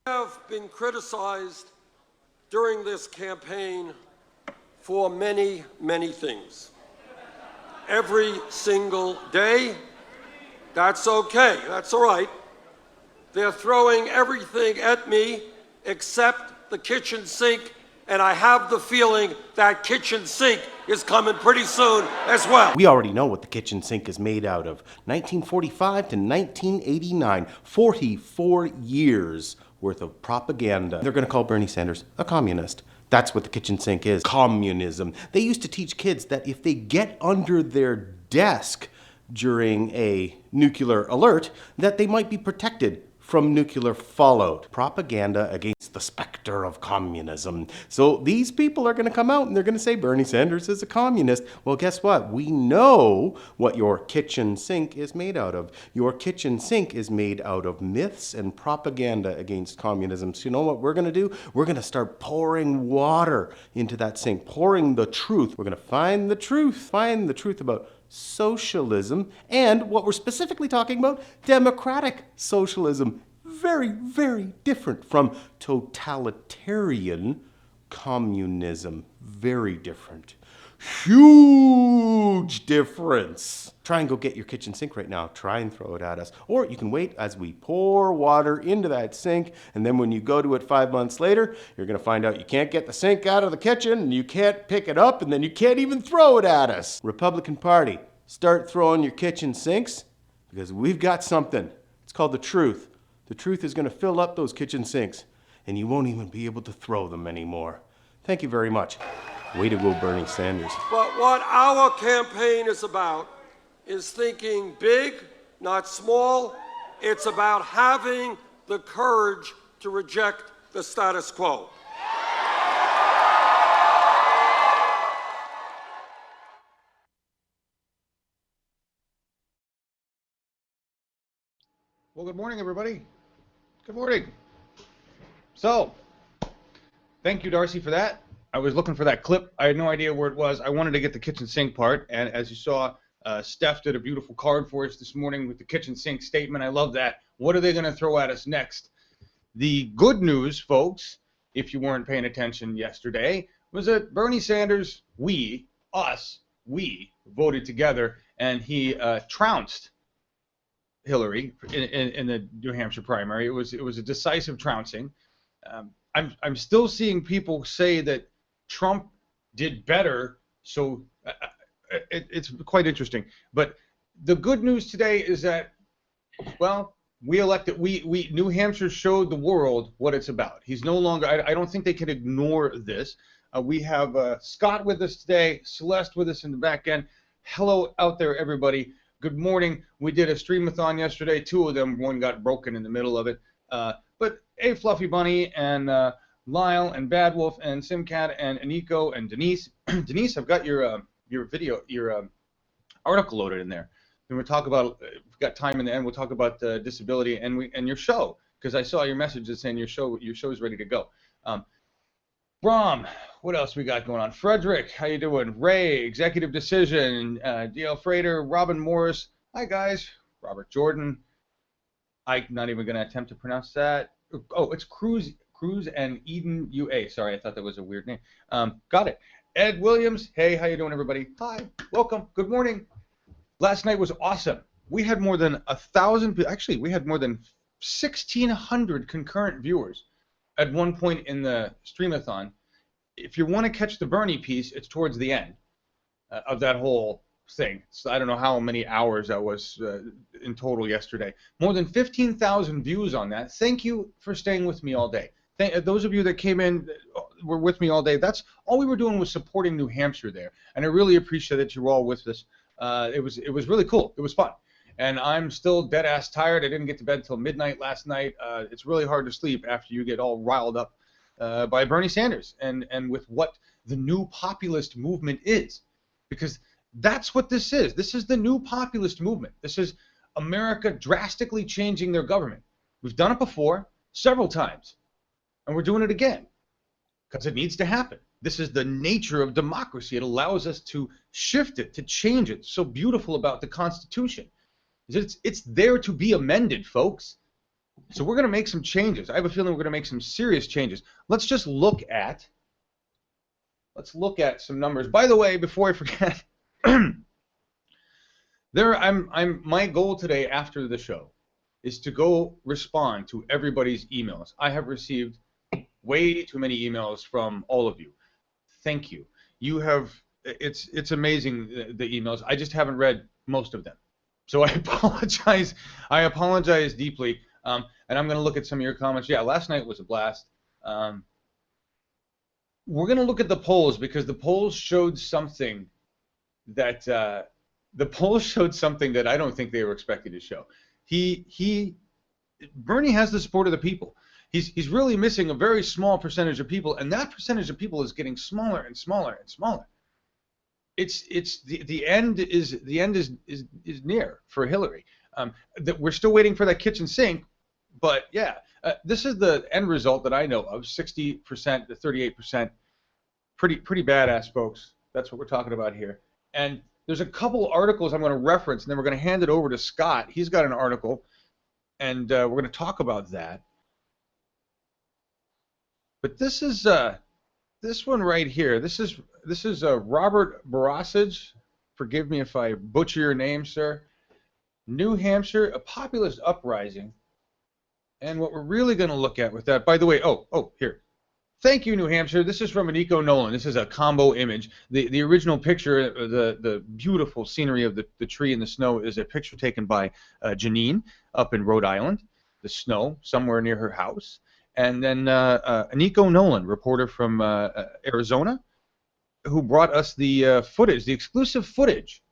have been criticized during this campaign for many, many things. Every single day, that's okay, that's all right. They're throwing everything at me except the kitchen sink, and I have the feeling that kitchen sink is coming pretty soon as well. We already know what the kitchen sink is made out of. 1945 to 1989, 44 years worth of propaganda. They're going to call Bernie Sanders a communist. That's what the kitchen sink is, communism. They used to teach kids that if they get under their desk during a nuclear alert, that they might be protected from nuclear fallout. Propaganda against the specter of communism. So these people are going to come out and they're going to say Bernie Sanders is a communist. Well, guess what? We know what your kitchen sink is made out of. Your kitchen sink is made out of myths and propaganda against communism. So you know what we're going to do? We're going to start pouring water into that sink, pouring the truth. We're going to find the truth about socialism, and what we're specifically talking about, democratic socialism. Very, very different from totalitarian communism. Very different. Huge difference. Try and go get your kitchen sink right now. Try and throw it at us. Or you can wait as we pour water into that sink, and then when you go to it 5 months later, you're going to find out you can't get the sink out of the kitchen, and you can't pick it up, and then you can't even throw it at us. Republican Party, start throwing your kitchen sinks, because we've got something. It's called the truth. The truth is going to fill up those kitchen sinks, and you won't even be able to throw them anymore. Thank you very much. Way to go, Bernie Sanders. But what our campaign is about is thinking big, not small. It's about having the courage to reject the status quo. Well, good morning, everybody. Good morning. So, thank you, Darcy, for that. I was looking for that clip. I had no idea where it was. I wanted to get the kitchen sink part, and as you saw, Steph did a beautiful card for us this morning with the kitchen sink statement. I love that. What are they going to throw at us next? The good news, folks, if you weren't paying attention yesterday, was that Bernie Sanders, we voted together, and he trounced Hillary in the New Hampshire primary. It was a decisive trouncing. I'm still seeing people say that Trump did better, so it's quite interesting. But the good news today is that, well, we elected, New Hampshire showed the world what it's about. He's no longer, I don't think they can ignore this. We have Scott with us today, Celeste with us in the back end. Hello out there, everybody. Good morning. We did a streamathon yesterday. 2 of them, one got broken in the middle of it. But hey, Fluffy Bunny and Lyle and Bad Wolf and Simcat and Aniko and Denise. Denise, I've got your video, your article loaded in there. And we'll talk about, if we've got time in the end, we'll talk about disability and your show, because I saw your messages saying your show is ready to go. Brom, what else we got going on? Frederick, how you doing? Ray, Executive Decision, DL Frater, Robin Morris. Hi, guys. Robert Jordan. I'm not even going to attempt to pronounce that. Oh, it's Cruz and Eden UA. Sorry, I thought that was a weird name. Got it. Ed Williams. Hey, how you doing, everybody? Hi. Welcome. Good morning. Last night was awesome. We had more than 1,000. Actually, we had more than 1,600 concurrent viewers at one point in the streamathon. If you want to catch the Bernie piece, it's towards the end of that whole thing. So I don't know how many hours that was in total yesterday. More than 15,000 views on that. Thank you for staying with me all day. Those of you that came in were with me all day. That's all we were doing, was supporting New Hampshire there, and I really appreciate that you were all with us. It was really cool. It was fun, and I'm still dead ass tired. I didn't get to bed until midnight last night. It's really hard to sleep after you get all riled up by Bernie Sanders and with what the new populist movement is, because that's what this is. This is the new populist movement. This is America drastically changing their government. We've done it before several times, and we're doing it again because it needs to happen. This is the nature of democracy. It allows us to shift it, to change it. So beautiful about the Constitution. It's there to be amended, folks. So we're going to make some changes. I have a feeling we're going to make some serious changes. Let's just look at some numbers. By the way, before I forget, my goal today after the show is to go respond to everybody's emails. I have received way too many emails from all of you. Thank you. You have it's amazing the emails. I just haven't read most of them. So I apologize. I apologize deeply. And I'm going to look at some of your comments. Yeah, last night was a blast. We're going to look at the polls because the polls showed something that I don't think they were expecting to show. Bernie has the support of the people. He's really missing a very small percentage of people, and that percentage of people is getting smaller and smaller and smaller. The end is near for Hillary. That we're still waiting for that kitchen sink, but yeah, this is the end result that I know of: 60% to 38%. Pretty badass, folks. That's what we're talking about here. And there's a couple articles I'm going to reference, and then we're going to hand it over to Scott. He's got an article, and we're going to talk about that. But this is this one right here. This is Robert Barasage. Forgive me if I butcher your name, sir. New Hampshire, a populist uprising. And what we're really going to look at with that, by the way, here. Thank you, New Hampshire. This is from Aniko Nolan. This is a combo image. The original picture, the beautiful scenery of the tree in the snow, is a picture taken by Janine up in Rhode Island, the snow somewhere near her house. And then Aniko Nolan, reporter from Arizona, who brought us the footage, the exclusive footage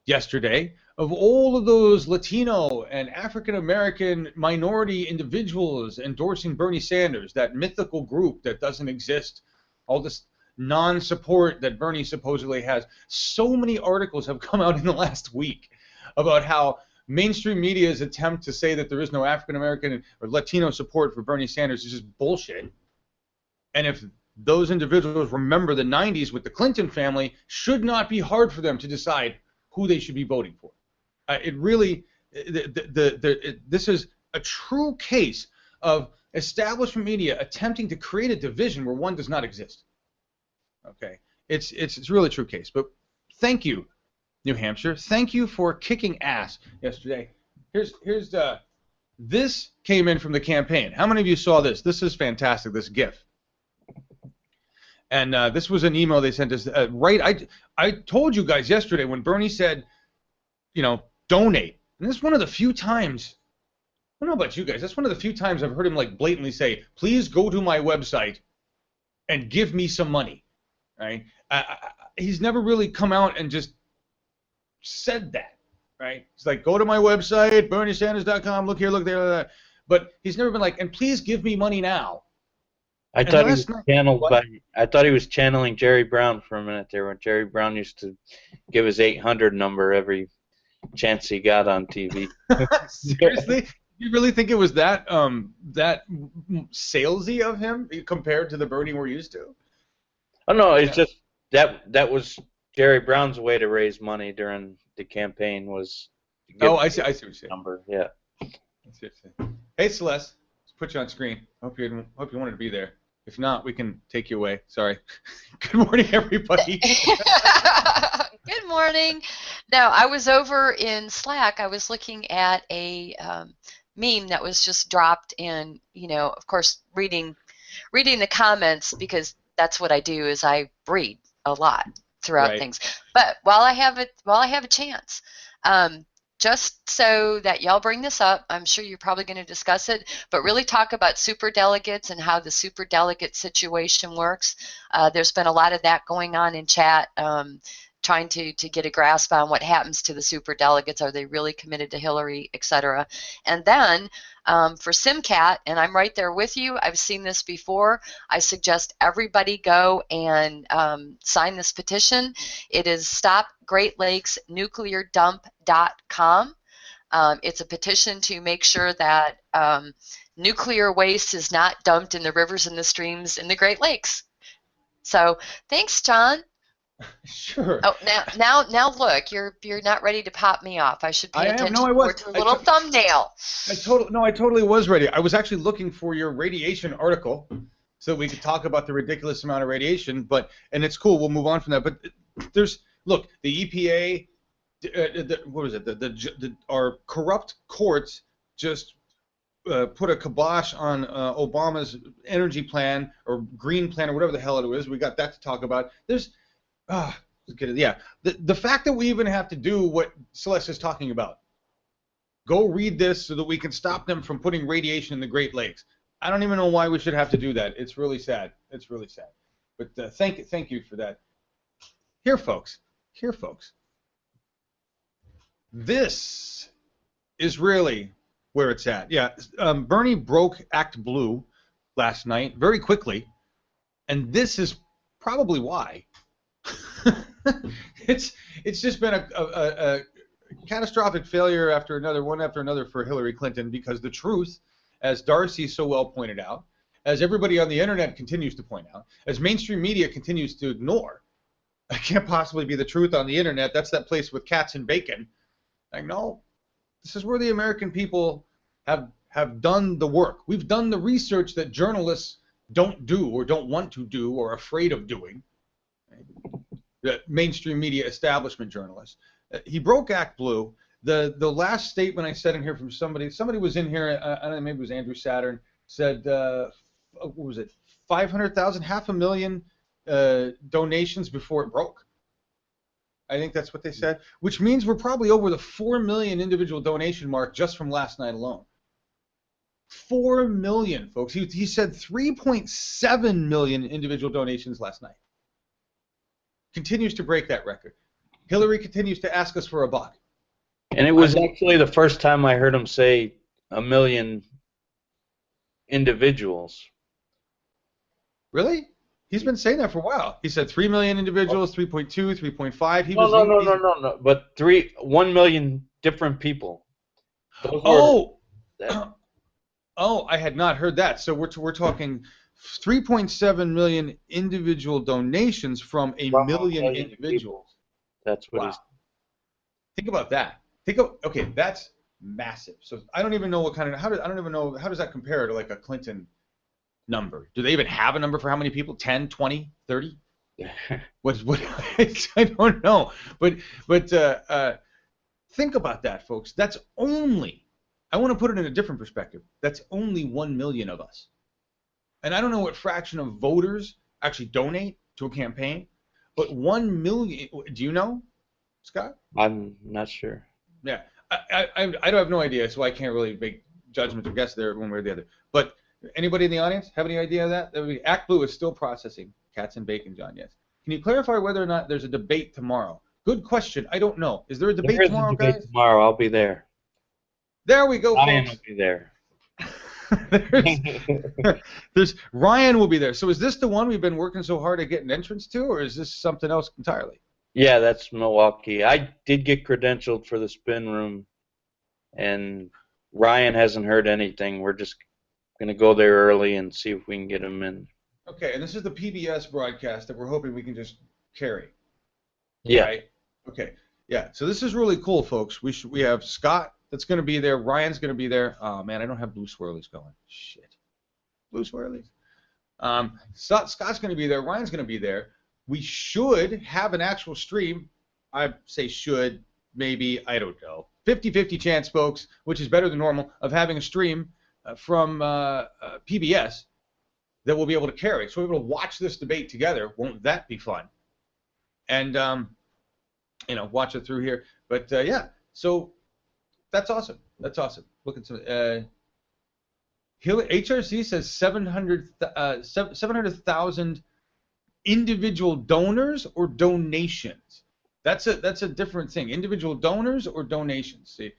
yesterday of all of those Latino and African American minority individuals endorsing Bernie Sanders, that mythical group that doesn't exist, all this non-support that Bernie supposedly has. So many articles have come out in the last week about how mainstream media's attempt to say that there is no African American or Latino support for Bernie Sanders is just bullshit. And if those individuals remember the 90s with the Clinton family, should not be hard for them to decide who they should be voting for. This is a true case of establishment media attempting to create a division where one does not exist. Okay, it's really a true case. But thank you, New Hampshire. Thank you for kicking ass yesterday. This came in from the campaign. How many of you saw this? This is fantastic. This GIF. And this was an email they sent us. I told you guys yesterday when Bernie said, donate. And this is one of the few times, I don't know about you guys, that's one of the few times I've heard him like blatantly say, please go to my website and give me some money. Right? He's never really come out and just said that. Right? It's like, go to my website, BernieSanders.com, look here, look there. But he's never been like, and please give me money now. I thought he was channeling Jerry Brown for a minute there, when Jerry Brown used to give his 800 number every chance he got on TV. Seriously? You really think it was that salesy of him compared to the Bernie we're used to? Oh no, it's just that was Jerry Brown's way to raise money during the campaign was. I see what you're saying. Number, yeah. Hey Celeste, let's put you on screen. Hope you wanted to be there. If not, we can take you away. Sorry. Good morning, everybody. Good morning. No, I was over in Slack. I was looking at a meme that was just dropped in, of course, reading the comments, because that's what I do, is I read a lot throughout things. But while I have a chance, just so that y'all bring this up, I'm sure you're probably going to discuss it, but really talk about superdelegates and how the superdelegate situation works. There's been a lot of that going on in chat, trying to get a grasp on what happens to the superdelegates. Are they really committed to Hillary, etc.? And then for SimCat, and I'm right there with you, I've seen this before, I suggest everybody go and sign this petition. It is stopgreatlakesnucleardump.com. It's a petition to make sure that nuclear waste is not dumped in the rivers and the streams in the Great Lakes. So thanks, John. Sure. Oh, now look, you're not ready to pop me off. I should I pay am. No, attention I more was. to the little thumbnail. I totally was ready. I was actually looking for your radiation article so we could talk about the ridiculous amount of radiation. And it's cool. We'll move on from that. But look, the EPA, what was it? Our corrupt courts just put a kibosh on Obama's energy plan or green plan or whatever the hell it is. We got that to talk about. Yeah. The fact that we even have to do what Celeste is talking about. Go read this so that we can stop them from putting radiation in the Great Lakes. I don't even know why we should have to do that. It's really sad. It's really sad. But thank you for that. Here, folks. This is really where it's at. Yeah, Bernie broke Act Blue last night very quickly, and this is probably why. It's just been a catastrophic failure after another for Hillary Clinton, because the truth, as Darcy so well pointed out, as everybody on the internet continues to point out, as mainstream media continues to ignore, it can't possibly be the truth on the internet. That's that place with cats and bacon. Like, no, this is where the American people have done the work. We've done the research that journalists don't do or don't want to do or are afraid of doing. The mainstream media establishment journalists. He broke Act Blue. The last statement I said in here from somebody was in here, I don't know, maybe it was Andrew Saturn, said, what was it, 500,000, 500,000 donations before it broke. I think that's what they said, which means we're probably over the 4 million individual donation mark just from last night alone. 4 million, folks. He said 3.7 million individual donations last night. Continues to break that record. Hillary continues to ask us for a buck. And it was actually the first time I heard him say 1 million individuals. Really? He's been saying that for a while. He said 3 million individuals, 3.2, 3.5. No. But 1 million different people. Oh, I had not heard that. So we're talking 3.7 million individual donations from a million individuals. People. That's what he's. Think about that. Okay, that's massive. So I don't even know what kind of I don't even know how does that compare to like a Clinton number. Do they even have a number for how many people? 10, 20, 30? What I don't know. But think about that, folks. That's only, I want to put it in a different perspective. That's only 1 million of us. And I don't know what fraction of voters actually donate to a campaign, but 1 million, do you know, Scott? I'm not sure. Yeah, I don't have no idea, so I can't really make judgments or guess there one way or the other. But anybody in the audience have any idea of that? Act Blue is still processing. Cats and bacon, John, yes. Can you clarify whether or not there's a debate tomorrow? Good question. I don't know. Is there a debate tomorrow, guys? Tomorrow, I'll be there. There we go, Ryan folks. will be there. there's Ryan will be there. So is this the one we've been working so hard to get an entrance to, or is this something else entirely? Yeah, that's Milwaukee. I did get credentialed for the spin room, and Ryan hasn't heard anything. We're just going to go there early and see if we can get him in. Okay, and this is the PBS broadcast that we're hoping we can just carry. Yeah. Right? Okay. Yeah. So this is really cool, folks. We have Scott that's going to be there. Ryan's going to be there. Oh man, I don't have blue swirlies going. Shit. Blue swirlies. Scott's going to be there. Ryan's going to be there. We should have an actual stream. I say should, maybe, I don't know. 50-50 chance, folks, which is better than normal, of having a stream from PBS that we'll be able to carry. So we'll be able to watch this debate together. Won't that be fun? And, watch it through here. But, yeah, so that's awesome. That's awesome. Look at some. HRC says 700,000 individual donors or donations. That's a different thing. Individual donors or donations. See,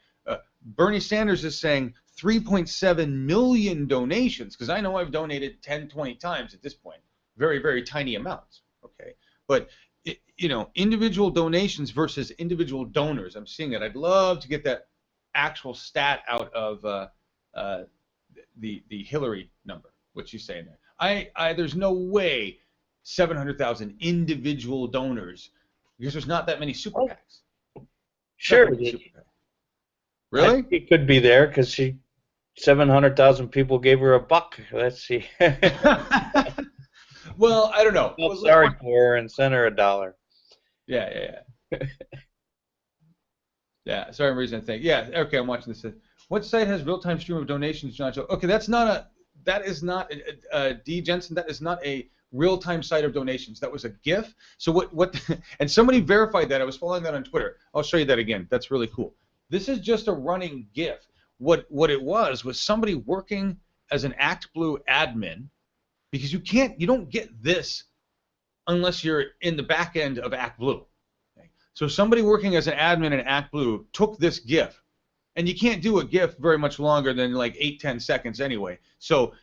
Bernie Sanders is saying 3.7 million donations, because I know I've donated 10, 20 times at this point. Very, very tiny amounts. Okay, but individual donations versus individual donors. I'm seeing it. I'd love to get that actual stat out of the Hillary number. What she's saying there. There's no way 700,000 individual donors because there's not that many super Oh, PACs. sure. Not that many super PACs. I Really? think it could be there because 700,000 people gave her a buck. Let's see. Well, I don't know. Felt Well, sorry for her and sent her $1. yeah. Yeah, sorry, I'm reason to think. Yeah, okay, I'm watching this. What site has real-time stream of donations, John? Okay, that is not, D. Jensen, that is not a real-time site of donations. That was a GIF. So what, and somebody verified that. I was following that on Twitter. I'll show you that again. That's really cool. This is just a running GIF. What it was somebody working as an ActBlue admin, because you don't get this unless you're in the back end of ActBlue. So somebody working as an admin in ActBlue took this GIF, and you can't do a GIF very much longer than like 8-10 seconds anyway. So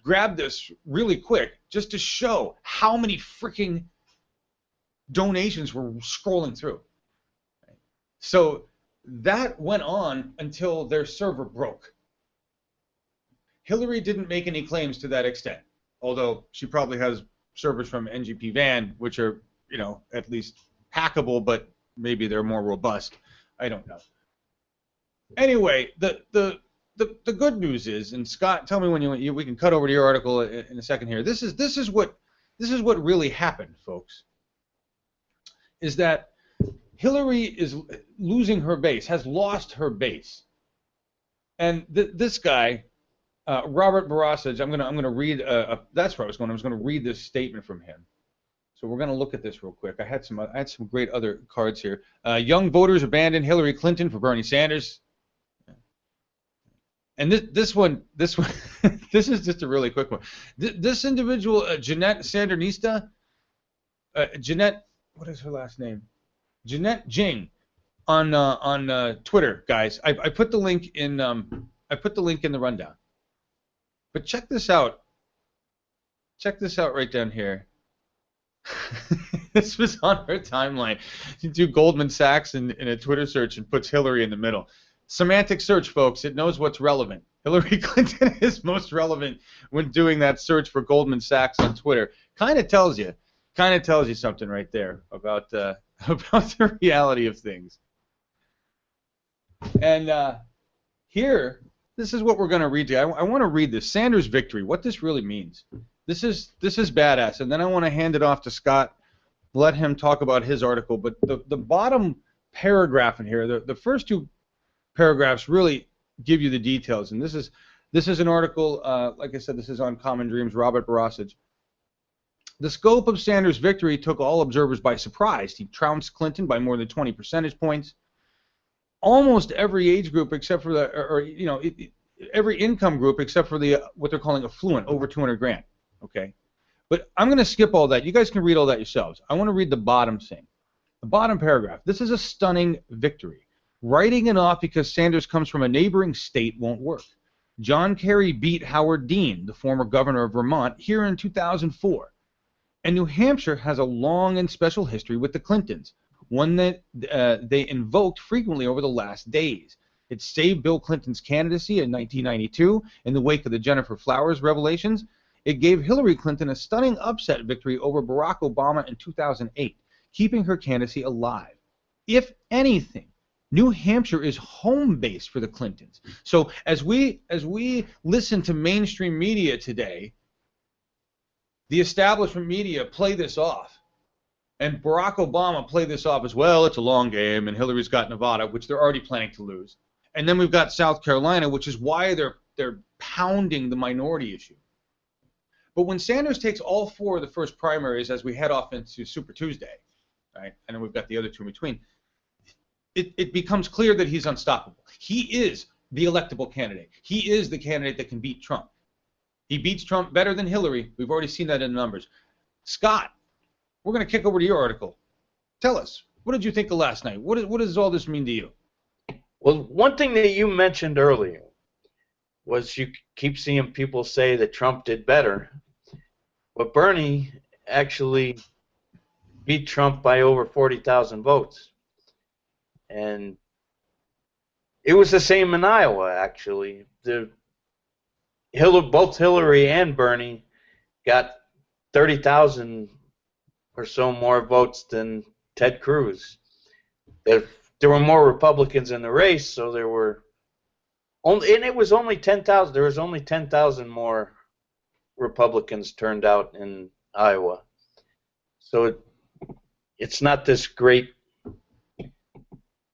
grab this really quick just to show how many freaking donations were scrolling through. So that went on until their server broke. Hillary didn't make any claims to that extent, although she probably has servers from NGP Van, which are, at least hackable, but maybe they're more robust. I don't know. Anyway, the good news is, and Scott, tell me when we can cut over to your article in a second here. This is what really happened, folks. Is that Hillary is losing her base, has lost her base, and this guy, Robert Barasage, I'm gonna read. That's where I was going. I was going to read this statement from him. So we're going to look at this real quick. I had some great other cards here. Young voters abandon Hillary Clinton for Bernie Sanders. And this one, this is just a really quick one. This individual, Jeanette Sandernista, Jeanette, what is her last name? Jeanette Jing, on Twitter, guys. I put the link in the rundown. But check this out. Check this out right down here. This was on her timeline. You do Goldman Sachs in a Twitter search and puts Hillary in the middle. Semantic search, folks. It knows what's relevant. Hillary Clinton is most relevant when doing that search for Goldman Sachs on Twitter. Kind of tells you something right there about the reality of things. And here, this is what we're going to read to you. I want to read this. Sanders' victory, what this really means. This is badass. And then I want to hand it off to Scott, let him talk about his article. But the bottom paragraph in here, the first two paragraphs really give you the details. And this is an article, like I said, this is on Common Dreams, Robert Barasage. The scope of Sanders' victory took all observers by surprise. He trounced Clinton by more than 20 percentage points. Almost every age group except for every income group except for what they're calling affluent, over 200 grand. Okay, but I'm going to skip all that. You guys can read all that yourselves. I want to read the bottom thing, the bottom paragraph. This is a stunning victory. Writing it off because Sanders comes from a neighboring state won't work. John Kerry beat Howard Dean, the former governor of Vermont, here in 2004. And New Hampshire has a long and special history with the Clintons, one that they invoked frequently over the last days. It saved Bill Clinton's candidacy in 1992 in the wake of the Jennifer Flowers revelations. It gave Hillary Clinton a stunning upset victory over Barack Obama in 2008, keeping her candidacy alive. If anything, New Hampshire is home base for the Clintons. So as we listen to mainstream media today, the establishment media play this off. And Barack Obama played this off as well. It's a long game, and Hillary's got Nevada, which they're already planning to lose. And then we've got South Carolina, which is why they're pounding the minority issue. But when Sanders takes all four of the first primaries as we head off into Super Tuesday, right, and then we've got the other two in between, it becomes clear that he's unstoppable. He is the electable candidate. He is the candidate that can beat Trump. He beats Trump better than Hillary. We've already seen that in the numbers. Scott, we're going to kick over to your article. Tell us, what did you think of last night? What does all this mean to you? Well, one thing that you mentioned earlier was you keep seeing people say that Trump did better, but Bernie actually beat Trump by over 40,000 votes. And it was the same in Iowa, actually. Both Hillary and Bernie got 30,000 or so more votes than Ted Cruz. There were more Republicans in the race, so there were only, and it was only 10,000. There was only 10,000 more Republicans turned out in Iowa. So it's not this great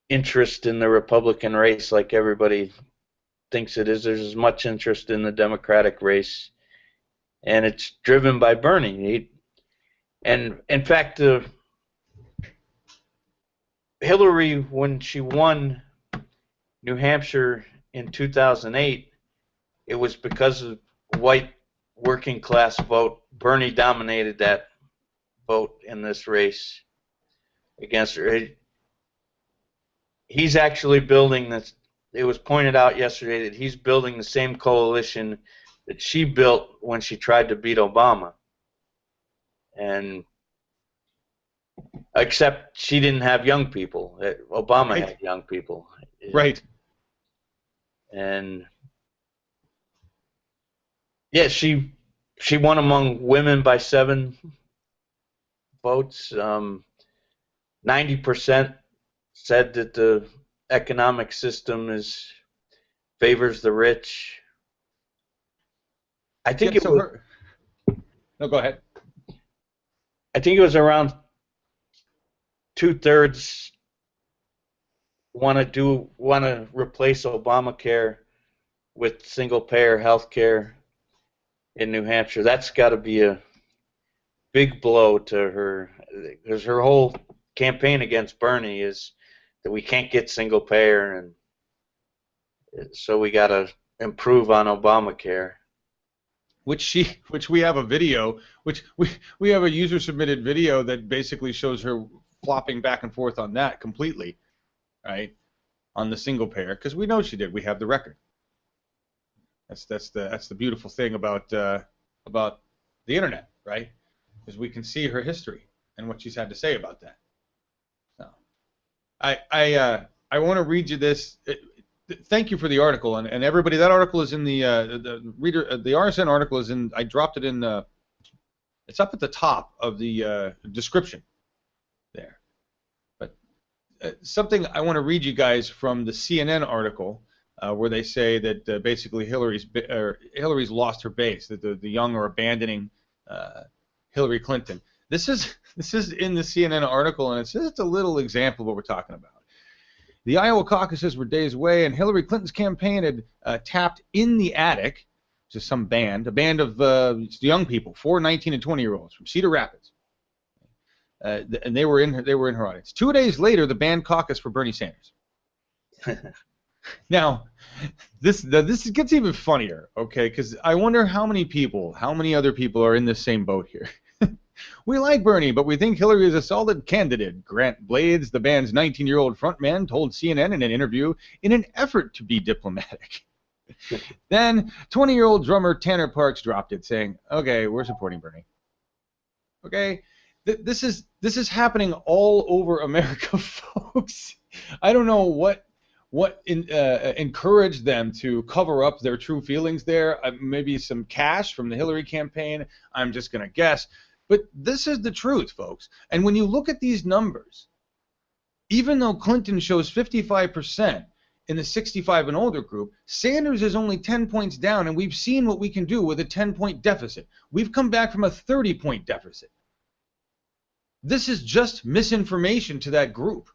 interest in the Republican race like everybody thinks it is. There's as much interest in the Democratic race, and it's driven by Bernie. And in fact, Hillary, when she won New Hampshire in 2008, it was because of white working class vote. Bernie dominated that vote in this race against her. He's actually building this. It was pointed out yesterday that he's building the same coalition that she built when she tried to beat Obama. And except she didn't have young people. Obama had young people. Right. And yeah, she won among women by 7 votes. 90% said that the economic system favors the rich. I think No, go ahead. I think it was around 2/3 want to replace Obamacare with single payer health care in New Hampshire. That's got to be a big blow to her, because her whole campaign against Bernie is that we can't get single payer, and so we got to improve on Obamacare. Which we have a video, which we have a user submitted video that basically shows her flopping back and forth on that completely, right, on the single payer, because we know she did. We have the record. That's the beautiful thing about the internet, right? Because we can see her history and what she's had to say about that. So, I want to read you this. Thank you for the article, and everybody. That article is in the reader. The RSN article is in. I dropped it in. It's up at the top of the description there. But something I want to read you guys from the CNN article, where they say that basically Hillary's lost her base. That the young are abandoning Hillary Clinton. This is in the CNN article, and it's just a little example of what we're talking about. The Iowa caucuses were days away, and Hillary Clinton's campaign had tapped In the Attic, which is some band, a band of young people, 4, 19, and 20-year-olds from Cedar Rapids, and they were in her audience. 2 days later, the band caucused for Bernie Sanders. Now, this gets even funnier, okay? Because I wonder how many other people are in this same boat here. We like Bernie, but we think Hillary is a solid candidate, Grant Blades, the band's 19-year-old frontman, told CNN in an interview in an effort to be diplomatic. Then, 20-year-old drummer Tanner Parks dropped it, saying, "Okay, we're supporting Bernie." Okay, this is happening all over America, folks. I don't know what encouraged them to cover up their true feelings there. Maybe some cash from the Hillary campaign. I'm just gonna guess. But this is the truth, folks. And when you look at these numbers, even though Clinton shows 55% in the 65 and older group, Sanders is only 10 points down, and we've seen what we can do with a 10-point deficit. We've come back from a 30-point deficit. This is just misinformation to that group.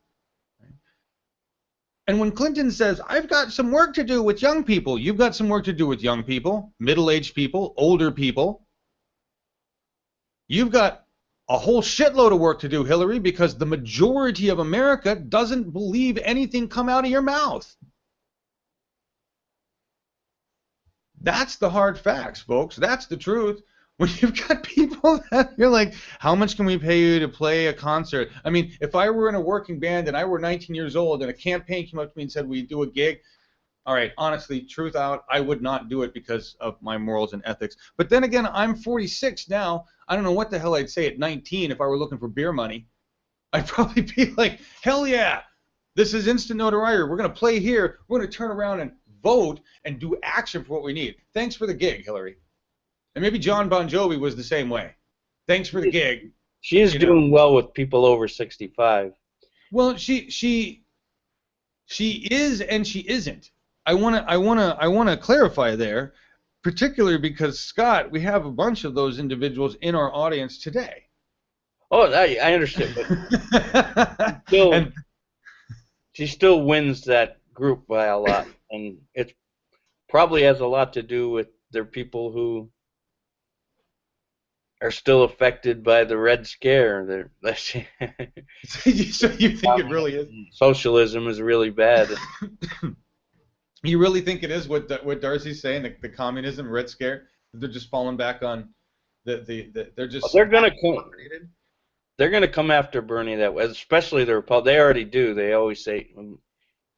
And when Clinton says, "I've got some work to do with young people," you've got some work to do with young people, middle-aged people, older people. You've got a whole shitload of work to do, Hillary, because the majority of America doesn't believe anything come out of your mouth. That's the hard facts, folks. That's the truth. When you've got people that you're like, how much can we pay you to play a concert? I mean, if I were in a working band and I were 19 years old and a campaign came up to me and said, "We do a gig," all right, honestly, truth out, I would not do it because of my morals and ethics. But then again, I'm 46 now. I don't know what the hell I'd say at 19 if I were looking for beer money. I'd probably be like, hell yeah, this is instant notoriety. We're going to play here. We're going to turn around and vote and do action for what we need. Thanks for the gig, Hillary. And maybe John Bon Jovi was the same way. Thanks for the gig. She is doing well with people over 65. Well, she is and she isn't. I wanna clarify there, particularly because Scott, we have a bunch of those individuals in our audience today. Oh, I understand, but still, And she still wins that group by a lot, and it probably has a lot to do with their people who are still affected by the Red Scare. so you think it really is? Socialism is really bad. You really think it is what Darcy's saying? The communism, Red Scare? They're just falling back on they're just They're gonna come. They're gonna come after Bernie that way, especially the Republicans. They already do. They always say,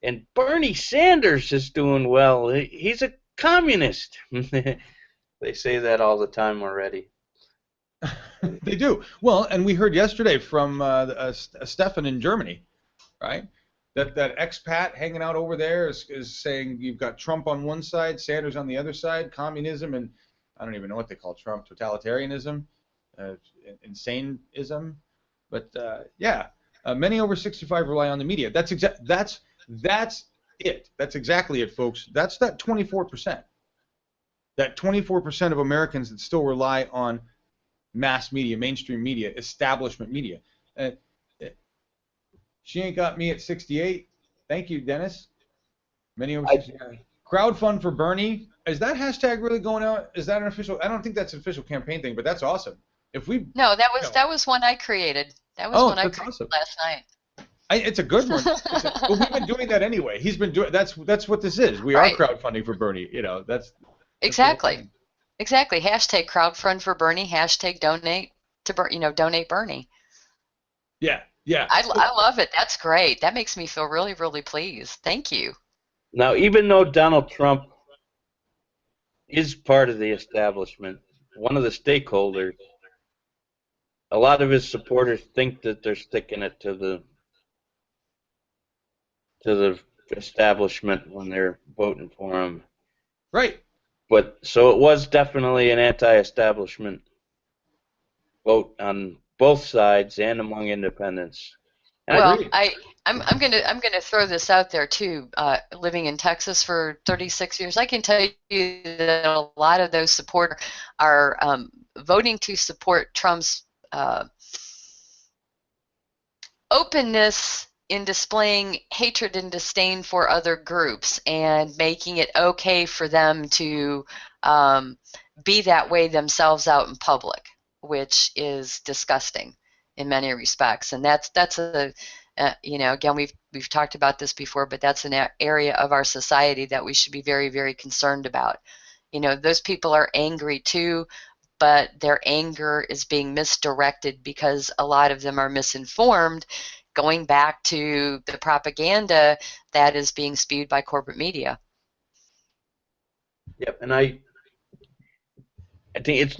and Bernie Sanders is doing well. He's a communist. They say that all the time already. They do. Well, and we heard yesterday from Stefan in Germany, right? That expat hanging out over there is saying you've got Trump on one side, Sanders on the other side, communism, and I don't even know what they call Trump, totalitarianism, insaneism. But yeah, many over 65 rely on the media. That's it. That's exactly it, folks. That's that 24%. That 24% of Americans that still rely on mass media, mainstream media, establishment media. She ain't got me at 68. Thank you, Dennis. Many over 69. Crowdfund for Bernie. Is that hashtag really going out? Is that an official? I don't think that's an official campaign thing, but that's awesome. If we No, that was one I created. That was one I created awesome. Last night. It's a good one. Well, we've been doing that anyway. He's been doing that's what this is. We are crowdfunding for Bernie. That's exactly. Exactly. Hashtag crowdfund for Bernie. Hashtag donate to donate Bernie. Yeah. Yeah. I love it. That's great. That makes me feel really, really pleased. Thank you. Now, even though Donald Trump is part of the establishment, one of the stakeholders, a lot of his supporters think that they're sticking it to the establishment when they're voting for him. Right. But so it was definitely an anti-establishment vote on both sides and among independents. And well, I'm gonna throw this out there too. Living in Texas for 36 years, I can tell you that a lot of those supporters are voting to support Trump's openness in displaying hatred and disdain for other groups and making it okay for them to be that way themselves out in public, which is disgusting in many respects. And that's a again, we've talked about this before, but that's an area of our society that we should be very, very concerned about. Those people are angry too, but their anger is being misdirected because a lot of them are misinformed, going back to the propaganda that is being spewed by corporate media. Yep, and I think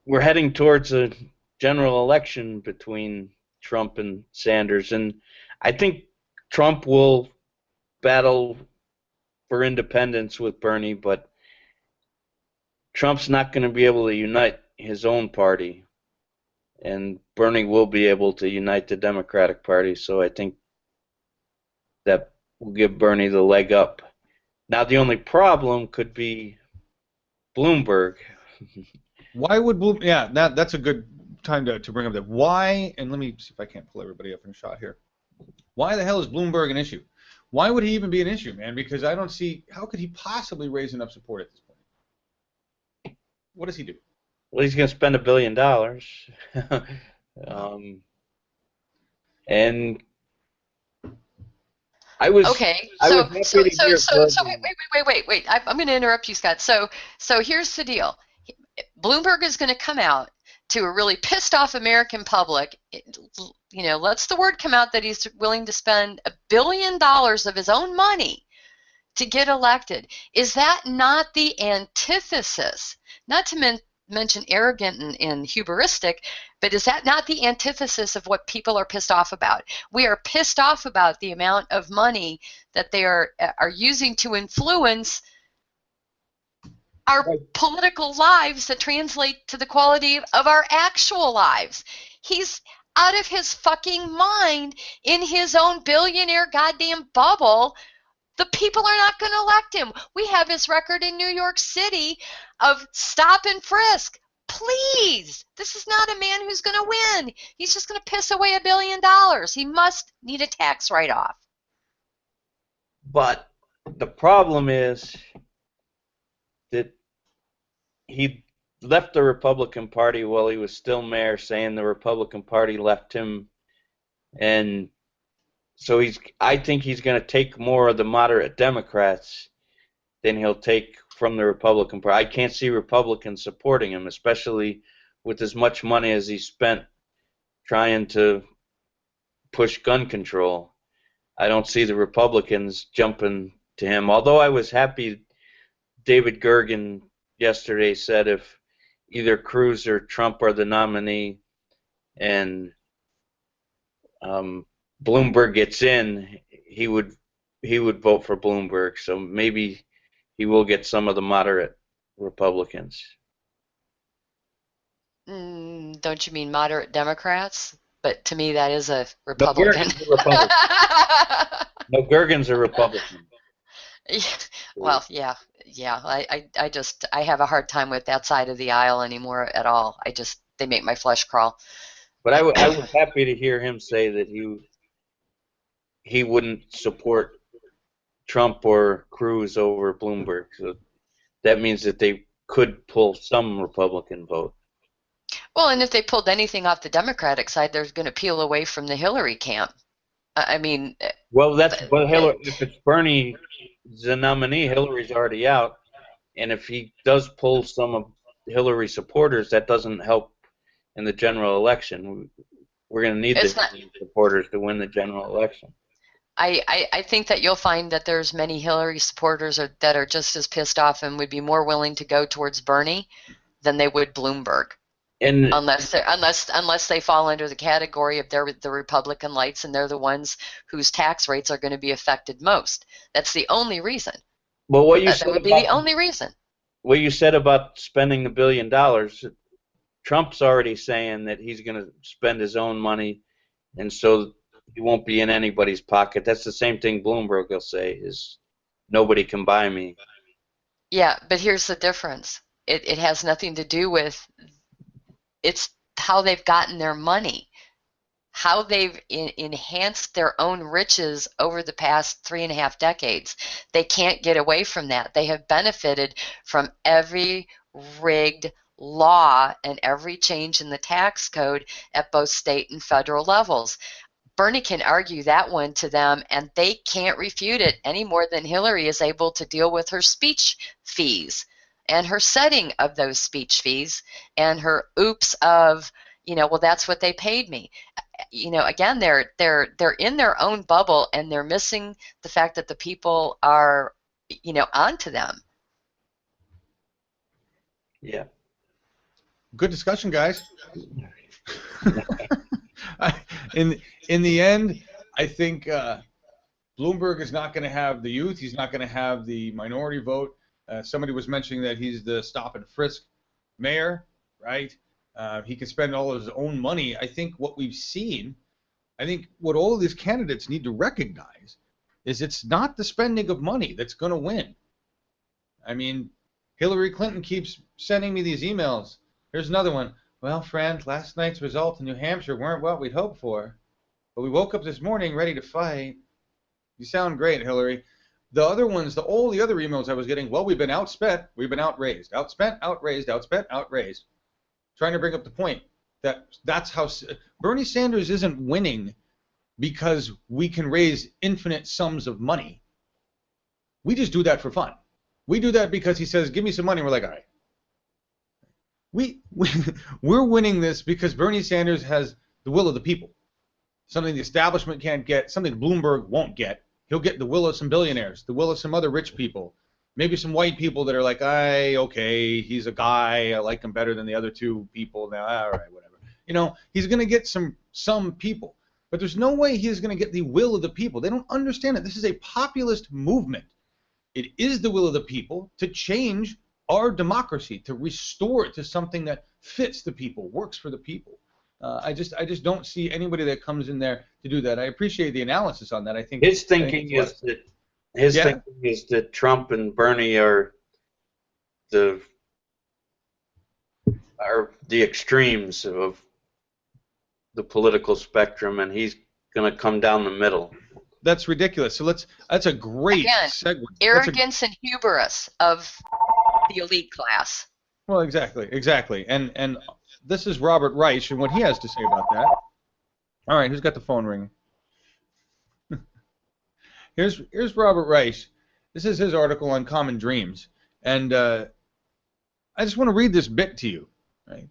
we're heading towards a general election between Trump and Sanders, and I think Trump will battle for independence with Bernie, but Trump's not going to be able to unite his own party, and Bernie will be able to unite the Democratic Party, so I think that will give Bernie the leg up. Now, the only problem could be Bloomberg. Why would Bloomberg? Yeah, that's a good time to bring up that. Why? And let me see if I can't pull everybody up in a shot here. Why the hell is Bloomberg an issue? Why would he even be an issue, man? Because I don't see how could he possibly raise enough support at this point. What does he do? Well, he's going to spend $1 billion, and I was okay. So wait. I'm going to interrupt you, Scott. So here's the deal. Bloomberg is going to come out to a really pissed off American public. Lets the word come out that he's willing to spend $1 billion of his own money to get elected. Is that not the antithesis? Not to mention arrogant and hubristic, but is that not the antithesis of what people are pissed off about? We are pissed off about the amount of money that they are using to influence our political lives that translate to the quality of our actual lives. He's out of his fucking mind in his own billionaire goddamn bubble. The people are not going to elect him. We have his record in New York City of stop and frisk. Please, this is not a man who's going to win. He's just going to piss away $1 billion. He must need a tax write-off. But the problem is that he left the Republican Party while he was still mayor, saying the Republican Party left him, and so I think he's going to take more of the moderate Democrats than he'll take from the Republican Party. I can't see Republicans supporting him, especially with as much money as he spent trying to push gun control. I don't see the Republicans jumping to him, although I was happy David Gergen yesterday said if either Cruz or Trump are the nominee and Bloomberg gets in, he would vote for Bloomberg. So maybe he will get some of the moderate Republicans. Don't you mean moderate Democrats? But to me, that is a Republican. No, Gergen's a Republican. Well, yeah. I have a hard time with that side of the aisle anymore at all. They make my flesh crawl. But I was happy to hear him say that he wouldn't support Trump or Cruz over Bloomberg. So that means that they could pull some Republican vote. Well, and if they pulled anything off the Democratic side, they're going to peel away from the Hillary camp. I mean, well, if it's Bernie, the nominee, Hillary's already out, and if he does pull some of Hillary supporters, that doesn't help in the general election. We're going to need the supporters to win the general election. I think that you'll find that there's many Hillary supporters that are just as pissed off and would be more willing to go towards Bernie than they would Bloomberg. And unless they fall under the category of they're the Republican lights and they're the ones whose tax rates are going to be affected most. That's the only reason. Well, that would be the only reason. What you said about spending the $1 billion, Trump's already saying that he's going to spend his own money, and so he won't be in anybody's pocket. That's the same thing Bloomberg will say is nobody can buy me. Yeah, but here's the difference. It has nothing to do with it's how they've gotten their money, how they've enhanced their own riches over the past 3.5 decades. They can't get away from that. They have benefited from every rigged law and every change in the tax code at both state and federal levels. Bernie can argue that one to them, and they can't refute it any more than Hillary is able to deal with her speech fees and her setting of those speech fees and her oops of, well, that's what they paid me. Again, they're in their own bubble, and they're missing the fact that the people are, onto them. Yeah. Good discussion, guys. In the end, I think Bloomberg is not going to have the youth. He's not going to have the minority vote. Somebody was mentioning that he's the stop and frisk mayor, right? He can spend all of his own money. I think what we've seen, what all of these candidates need to recognize is it's not the spending of money that's going to win. I mean, Hillary Clinton keeps sending me these emails. Here's another one. Well, friend, last night's results in New Hampshire weren't what we'd hoped for, but we woke up this morning ready to fight. You sound great, Hillary. The other ones, all the other emails I was getting, well, we've been outspent, we've been outraised. Outspent, outraised, outspent, outraised. Trying to bring up the point that that's how Bernie Sanders isn't winning because we can raise infinite sums of money. We just do that for fun. We do that because he says, give me some money. We're like, all right. We're winning this because Bernie Sanders has the will of the people. Something the establishment can't get, something Bloomberg won't get. He'll get the will of some billionaires, the will of some other rich people, maybe some white people that are like, okay, he's a guy, I like him better than the other two people. Now, all right, whatever. He's going to get some people, but there's no way he's going to get the will of the people. They don't understand it. This is a populist movement. It is the will of the people to change our democracy, to restore it to something that fits the people, works for the people. I just don't see anybody that comes in there to do that. I appreciate the analysis on that. I think His I think thinking it's is that his Yeah. thinking is that Trump and Bernie are the extremes of the political spectrum, and he's going to come down the middle. That's ridiculous. So that's a great Again, segue. arrogance and hubris of the elite class. Well, exactly. And this is Robert Reich and what he has to say about that. All right, who's got the phone ringing? Here's Robert Reich. This is his article on common dreams, and I just want to read this bit to you. Right?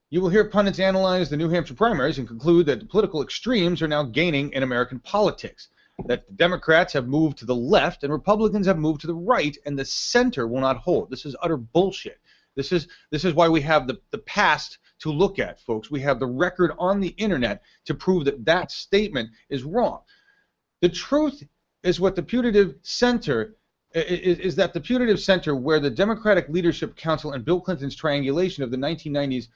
You will hear pundits analyze the New Hampshire primaries and conclude that the political extremes are now gaining in American politics. That the Democrats have moved to the left and Republicans have moved to the right, and the center will not hold. This is utter bullshit. This is why we have the past to look at, folks. We have the record on the internet to prove that that statement is wrong. The truth is what the putative center is that the putative center where the Democratic Leadership Council and Bill Clinton's triangulation of the 1990s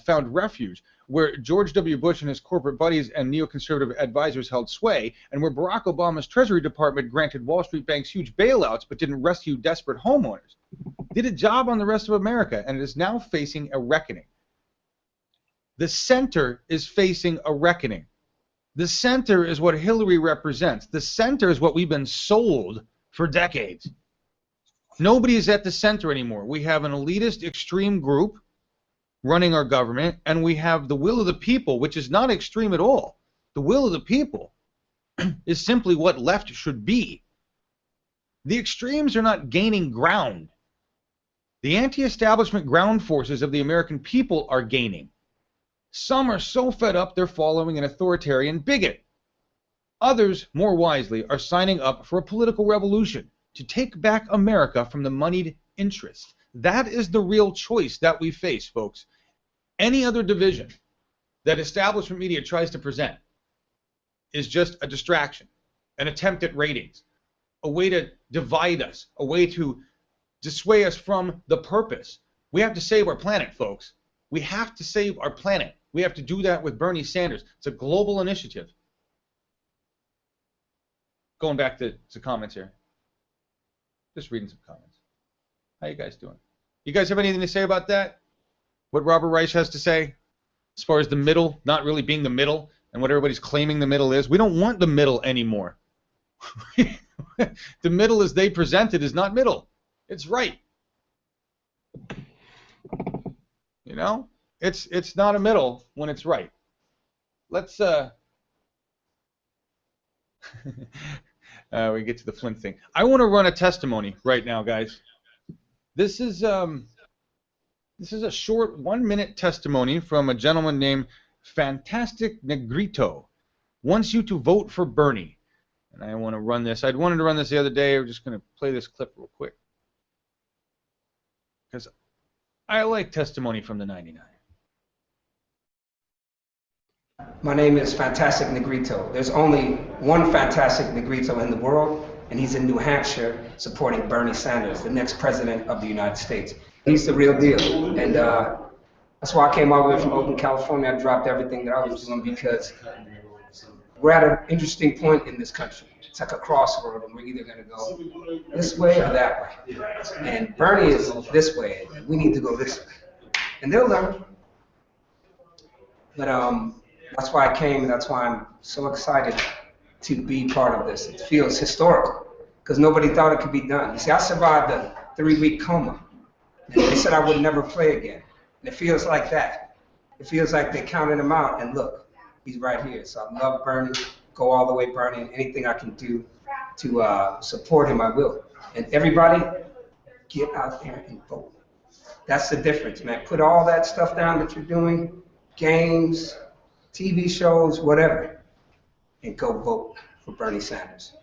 found refuge, where George W. Bush and his corporate buddies and neoconservative advisors held sway, and where Barack Obama's Treasury Department granted Wall Street banks huge bailouts but didn't rescue desperate homeowners, did a job on the rest of America, and it is now facing a reckoning. The center is facing a reckoning. The center is what Hillary represents. The center is what we've been sold for decades. Nobody is at the center anymore. We have an elitist extreme group running our government, and we have the will of the people, which is not extreme at all. The will of the people is simply what left should be. The extremes are not gaining ground. The anti-establishment ground forces of the American people are gaining. Some are so fed up they're following an authoritarian bigot. Others, more wisely, are signing up for a political revolution to take back America from the moneyed interest. That is the real choice that we face, folks. Any other division that establishment media tries to present is just a distraction, an attempt at ratings, a way to divide us, a way to dissuade us from the purpose. We have to save our planet, folks. We have to save our planet. We have to do that with Bernie Sanders. It's a global initiative. Going back to some comments here. Just reading some comments. How you guys doing? You guys have anything to say about that? What Robert Reich has to say? As far as the middle, not really being the middle, and what everybody's claiming the middle is. We don't want the middle anymore. The middle as they present it is not middle. It's right. You know? It's not a middle when it's right. Let's we get to the Flint thing. I want to run a testimony right now, guys. This is a short 1-minute testimony from a gentleman named Fantastic Negrito. Wants you to vote for Bernie. And I want to run this. I'd wanted to run this the other day. We're just going to play this clip real quick. Because I like testimony from the 99. My name is Fantastic Negrito. There's only one Fantastic Negrito in the world, and he's in New Hampshire supporting Bernie Sanders, the next president of the United States. He's the real deal. And that's why I came all the way from Oakland, California. I dropped everything that I was doing because we're at an interesting point in this country. It's like a crossroad, and we're either going to go this way or that way. And Bernie is this way, and we need to go this way. And they'll learn. But that's why I came, and that's why I'm so excited to be part of this. It feels historical, because nobody thought it could be done. You see, I survived a 3-week coma, and they said I would never play again. And it feels like that. It feels like they counted him out, and look, he's right here. So I love Bernie, go all the way Bernie, and anything I can do to support him, I will. And everybody, get out there and vote. That's the difference, man. Put all that stuff down that you're doing, games, TV shows, whatever, and go vote for Bernie Sanders.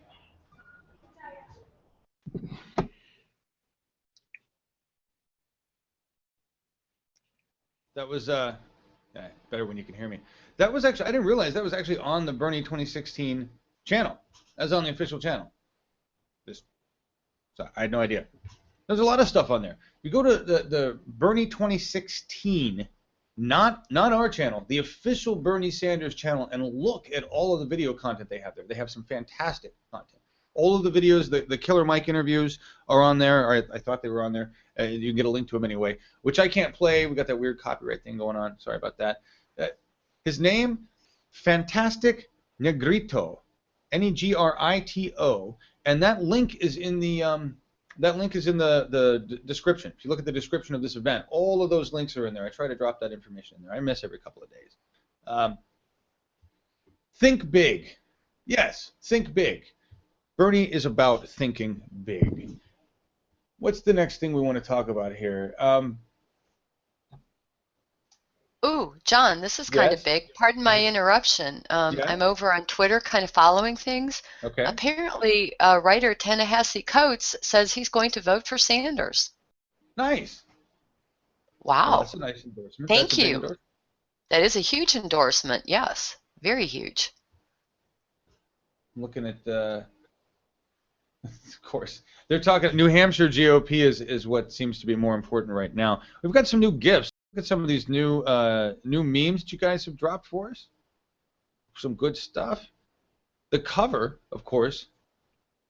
That was better when you can hear me. That was actually, I didn't realize that was actually on the Bernie 2016 channel. That was on the official channel. So I had no idea. There's a lot of stuff on there. You go to the Bernie 2016 Not our channel, the official Bernie Sanders channel, and look at all of the video content they have there. They have some fantastic content. All of the videos, the Killer Mike interviews are on there, or I thought they were on there. You can get a link to them anyway, which I can't play. We got that weird copyright thing going on. Sorry about that. His name, Fantastic Negrito, Negrito, and that link is in the description. If you look at the description of this event, all of those links are in there. I try to drop that information in there. I miss every couple of days. Think big. Yes, think big. Bernie is about thinking big. What's the next thing we want to talk about here? Ooh, John, this is kind of Yes. big. Pardon my interruption. Yeah. I'm over on Twitter kind of following things. Okay. Apparently, writer Ta-Nehisi Coates says he's going to vote for Sanders. Nice. Wow. Well, that's a nice endorsement. Thank That's a big you. endorsement. That is a huge endorsement. Yes, very huge. I'm looking at, of course, they're talking. New Hampshire GOP is what seems to be more important right now. We've got some new gifts. Look at some of these new memes that you guys have dropped for us. Some good stuff. The cover, of course,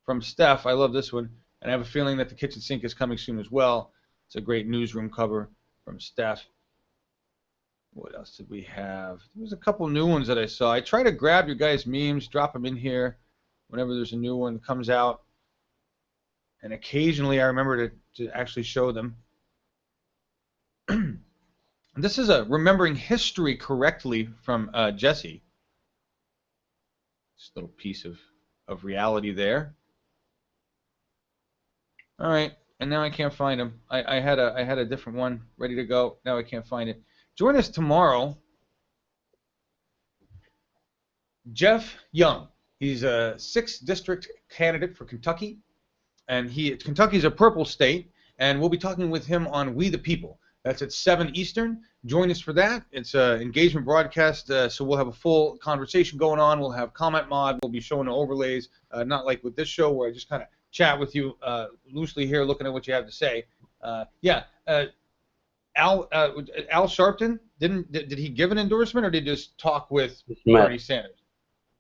from Steph. I love this one, and I have a feeling that the kitchen sink is coming soon as well. It's a great newsroom cover from Steph. What else did we have? There was a couple new ones that I saw. I try to grab your guys' memes, drop them in here whenever there's a new one that comes out, and occasionally I remember to actually show them. This is a Remembering History Correctly from Jesse. Just a little piece of reality there. All right, and now I can't find them. I had a different one ready to go. Now I can't find it. Join us tomorrow. Jeff Young. He's a 6th district candidate for Kentucky, and Kentucky's a purple state, and we'll be talking with him on We the People. That's at 7 Eastern. Join us for that. It's an engagement broadcast, so we'll have a full conversation going on. We'll have comment mod. We'll be showing the overlays, not like with this show where I just kind of chat with you loosely here, looking at what you have to say. Al Sharpton, did he give an endorsement, or did he just talk with Bernie Sanders?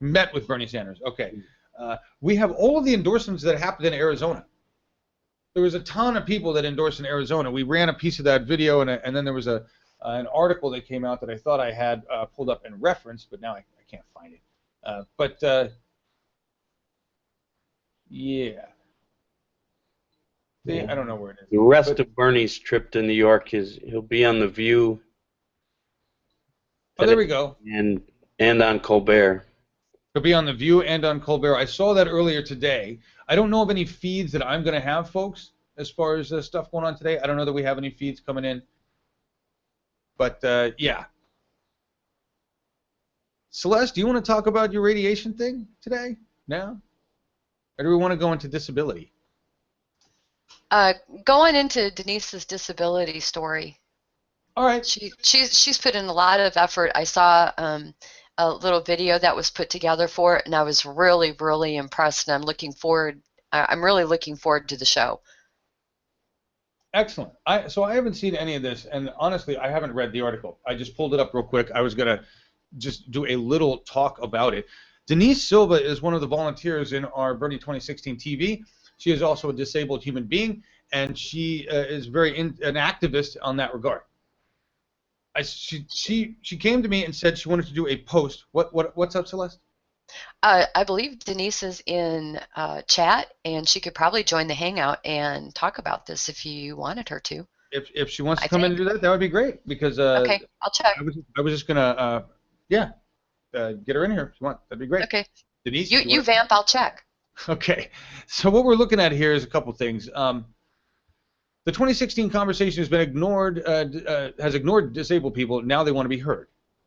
Met with Bernie Sanders. Okay. We have all of the endorsements that happened in Arizona. There was a ton of people that endorsed in Arizona. We ran a piece of that video, and then there was an article that came out that I thought I had pulled up in reference, but now I can't find it. Yeah. I don't know where it is. The rest of Bernie's trip to New York he'll be on The View. Oh, there we go. And on Colbert. He'll be on The View and on Colbert. I saw that earlier today. I don't know of any feeds that I'm going to have, folks, as far as stuff going on today. I don't know that we have any feeds coming in. But, yeah. Celeste, do you want to talk about your radiation thing today? Now? Or do we want to go into disability? Going into Denise's disability story. All right. She's put in a lot of effort. I saw a little video that was put together for it, and I was really, really impressed. And I'm really looking forward to the show. Excellent. So I haven't seen any of this, and honestly, I haven't read the article. I just pulled it up real quick. I was going to just do a little talk about it. Denise Silva is one of the volunteers in our Bernie 2016 TV. She is also a disabled human being, and she is an activist on that regard. She came to me and said she wanted to do a post. What's up, Celeste? I believe Denise is in chat, and she could probably join the hangout and talk about this if you wanted her to. If she wants to come in and do that, that would be great. Because okay, I'll check. I was just gonna get her in here if you want. That'd be great. Okay. Denise, you vamp. I'll check. Okay. So what we're looking at here is a couple things. The 2016 conversation has been ignored. Has ignored disabled people. Now they want to be heard.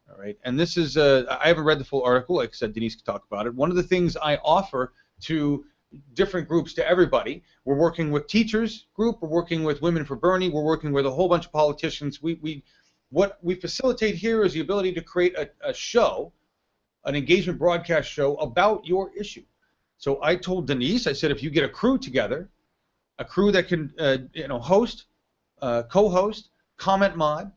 All right. And this is I haven't read the full article. Like I said, Denise can talk about it. One of the things I offer to different groups, to everybody, we're working with teachers group. We're working with Women for Bernie. We're working with a whole bunch of politicians. What we facilitate here is the ability to create a show, an engagement broadcast show about your issue. So I told Denise, I said, if you get a crew together, a crew that can host, co-host, comment mod,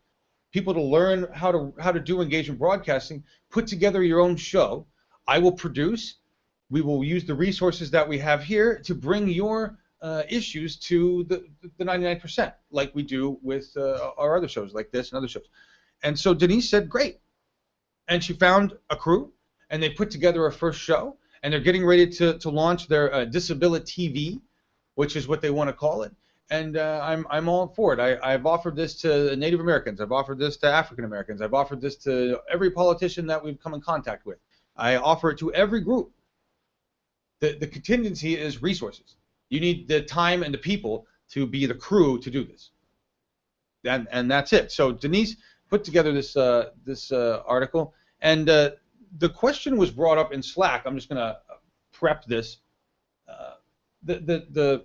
people to learn how to do engagement broadcasting, put together your own show. I will produce. We will use the resources that we have here to bring your issues to the 99%, like we do with our other shows, like this and other shows. And so Denise said, great. And she found a crew, and they put together a first show, and they're getting ready to launch their Disability TV, which is what they want to call it. And I'm all for it. I've offered this to Native Americans. I've offered this to African Americans. I've offered this to every politician that we've come in contact with. I offer it to every group. The contingency is resources. You need the time and the people to be the crew to do this. And that's it. So Denise put together this article, and the question was brought up in Slack. I'm just going to prep this. The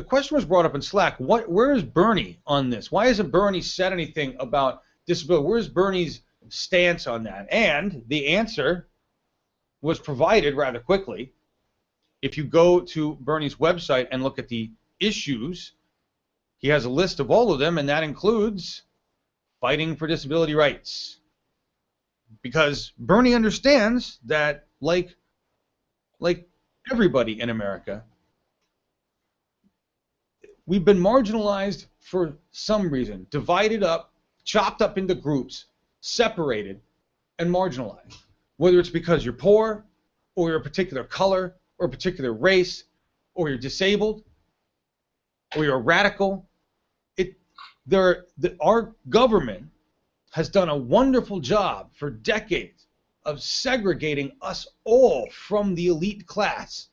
question was brought up in Slack. Where is Bernie on this? Why hasn't Bernie said anything about disability? Where's Bernie's stance on that? And the answer was provided rather quickly. If you go to Bernie's website and look at the issues, he has a list of all of them, and that includes fighting for disability rights. Because Bernie understands that, like everybody in America, we've been marginalized for some reason, divided up, chopped up into groups, separated, and marginalized. Whether it's because you're poor, or you're a particular color, or a particular race, or you're disabled, or you're a radical. Our government has done a wonderful job for decades of segregating us all from the elite class.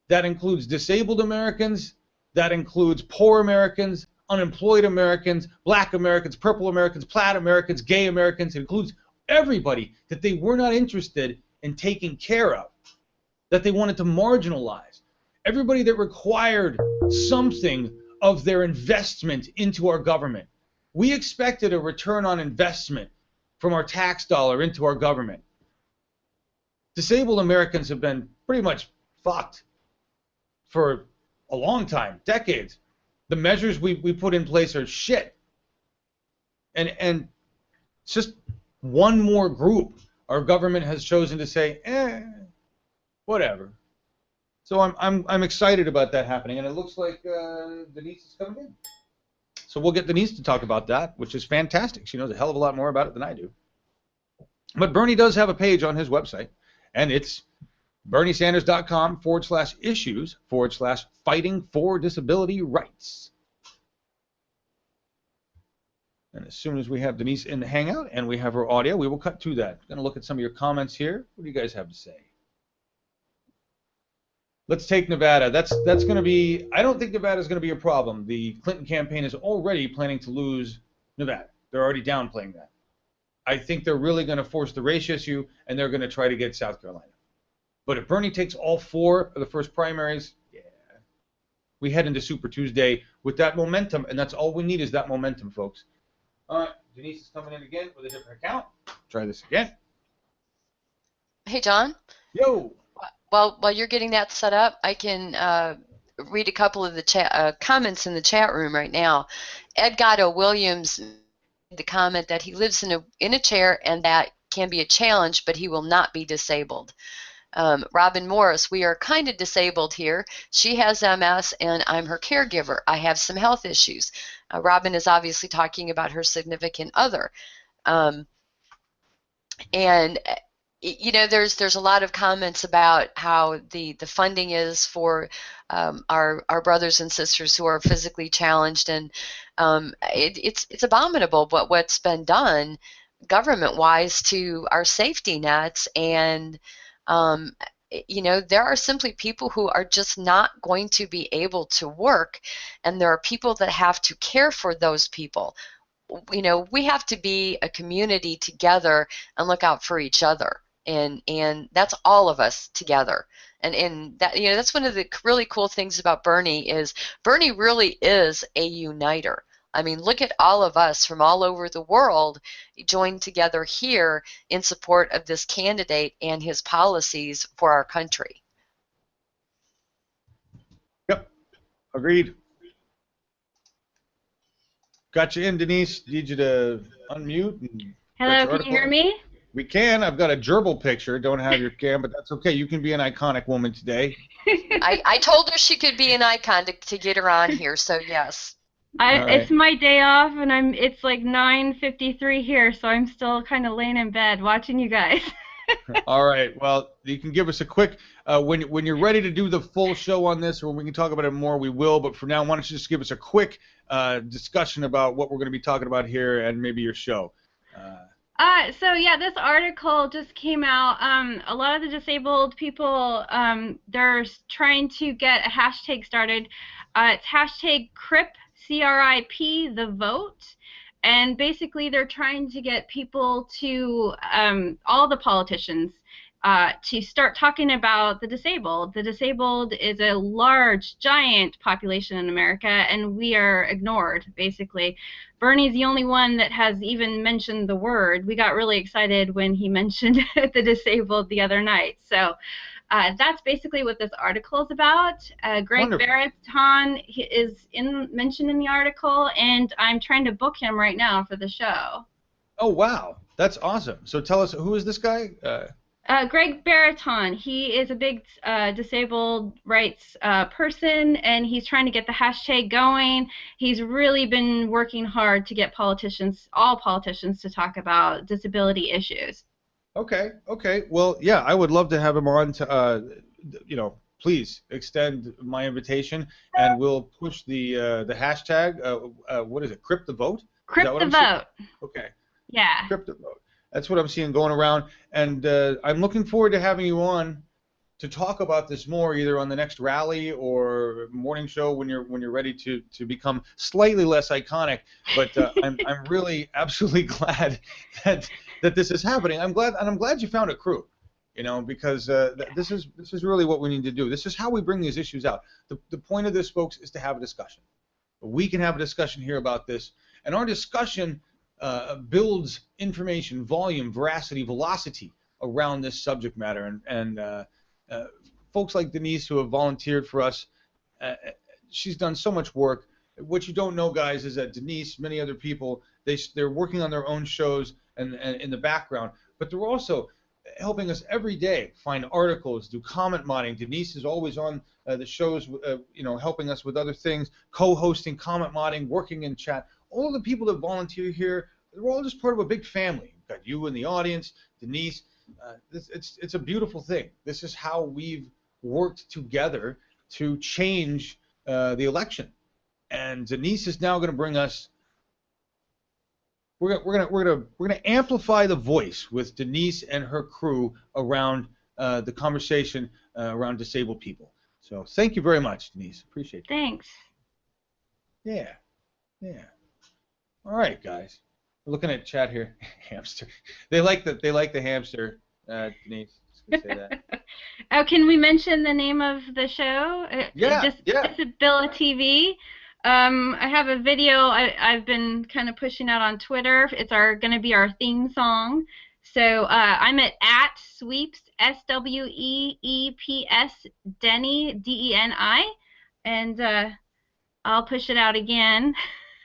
That includes disabled Americans, that includes poor Americans, unemployed Americans, black Americans, purple Americans, plaid Americans, gay Americans. It includes everybody that they were not interested in taking care of, that they wanted to marginalize. Everybody that required something of their investment into our government. We expected a return on investment from our tax dollar into our government. Disabled Americans have been pretty much fucked for a long time, decades. The measures we put in place are shit. And it's just one more group our government has chosen to say, whatever. So I'm excited about that happening, and it looks like Denise is coming in. So we'll get Denise to talk about that, which is fantastic. She knows a hell of a lot more about it than I do. But Bernie does have a page on his website, and it's berniesanders.com/issues/fighting for disability rights. And as soon as we have Denise in the Hangout and we have her audio, we will cut to that. I'm going to look at some of your comments here. What do you guys have to say? Let's take Nevada. That's going to be, I don't think Nevada is going to be a problem. The Clinton campaign is already planning to lose Nevada. They're already downplaying that. I think they're really going to force the race issue, and they're going to try to get South Carolina. But if Bernie takes all 4 of the first primaries, yeah, we head into Super Tuesday with that momentum, and that's all we need is that momentum, folks. All right, Denise is coming in again with a different account. Try this again. Hey, John. Yo. Well, while you're getting that set up, I can read a couple of the chat comments in the chat room right now. Ed Gatto Williams made the comment that he lives in a chair and that can be a challenge, but he will not be disabled. Robin Morris, we are kind of disabled here. She has MS and I'm her caregiver. I have some health issues. Robin is obviously talking about her significant other. And you know, there's a lot of comments about how the funding is for our brothers and sisters who are physically challenged, and it's abominable what's been done government-wise to our safety nets. And you know, there are simply people who are just not going to be able to work, and there are people that have to care for those people. You know, we have to be a community together and look out for each other, and that's all of us together. And that, you know, that's one of the really cool things about Bernie is Bernie really is a uniter. I mean, look at all of us from all over the world joined together here in support of this candidate and his policies for our country. Yep, agreed. got you in, Denise. Need you to unmute. And got Hello, your can you hear article. me? We can. I've got a gerbil picture. Don't have your cam, but that's okay. You can be an iconic woman today. I told her she could be an icon to get her on here, so yes. All It's right. my day off, and it's like 9:53 here, so I'm still kind of laying in bed watching you guys. All right. Well, you can give us a quick when you're ready to do the full show on this, or when we can talk about it more, we will. But for now, why don't you just give us a quick discussion about what we're going to be talking about here and maybe your show. So yeah, this article just came out. A lot of the disabled people, they're trying to get a hashtag started. It's hashtag CRIP, C-R-I-P, the vote. And basically they're trying to get people to, all the politicians, to start talking about the disabled. The disabled is a large, giant population in America, and we are ignored, basically. Bernie's the only one that has even mentioned the word. We got really excited when he mentioned the disabled the other night. So that's basically what this article is about. Greg Wonderful. Baraton is mentioned in the article, and I'm trying to book him right now for the show. Oh wow, that's awesome. So tell us, who is this guy? Greg Baraton, he is a big disabled rights person, and he's trying to get the hashtag going. He's really been working hard to get all politicians, to talk about disability issues. Okay. Well, yeah, I would love to have him on to, please extend my invitation, and we'll push the hashtag. What is it? Crypt the vote? Is Crip that what the I'm seeing? vote. Okay. Yeah. Crypt the vote. That's what I'm seeing going around, and I'm looking forward to having you on to talk about this more, either on the next rally or morning show when you're ready to become slightly less iconic. But I'm really absolutely glad that this is happening. I'm glad you found a crew, because this is really what we need to do. This is how we bring these issues out. The point of this, folks, is to have a discussion. We can have a discussion here about this, and our discussion builds information, volume, veracity, velocity around this subject matter, and folks like Denise, who have volunteered for us, she's done so much work. What you don't know, guys, is that Denise, many other people, they're working on their own shows and in the background, but they're also helping us every day find articles, do comment modding. Denise is always on the shows, helping us with other things, co-hosting, comment modding, working in chat. All of the people that volunteer here, they're all just part of a big family. We've got you in the audience, Denise. It's a beautiful thing. This is how we've worked together to change the election. And Denise is now going to bring us. We're gonna amplify the voice with Denise and her crew around the conversation around disabled people. So thank you very much, Denise. Appreciate it. Thanks. Yeah. All right, guys. We're looking at chat here. Hamster. They like the hamster, Denise. Just gonna say that. Oh, can we mention the name of the show? Yeah. Disability TV. I have a video I've been kind of pushing out on Twitter. It's going to be our theme song. So I'm at @sweeps, SWEEPS, Denny, DENI, and I'll push it out again.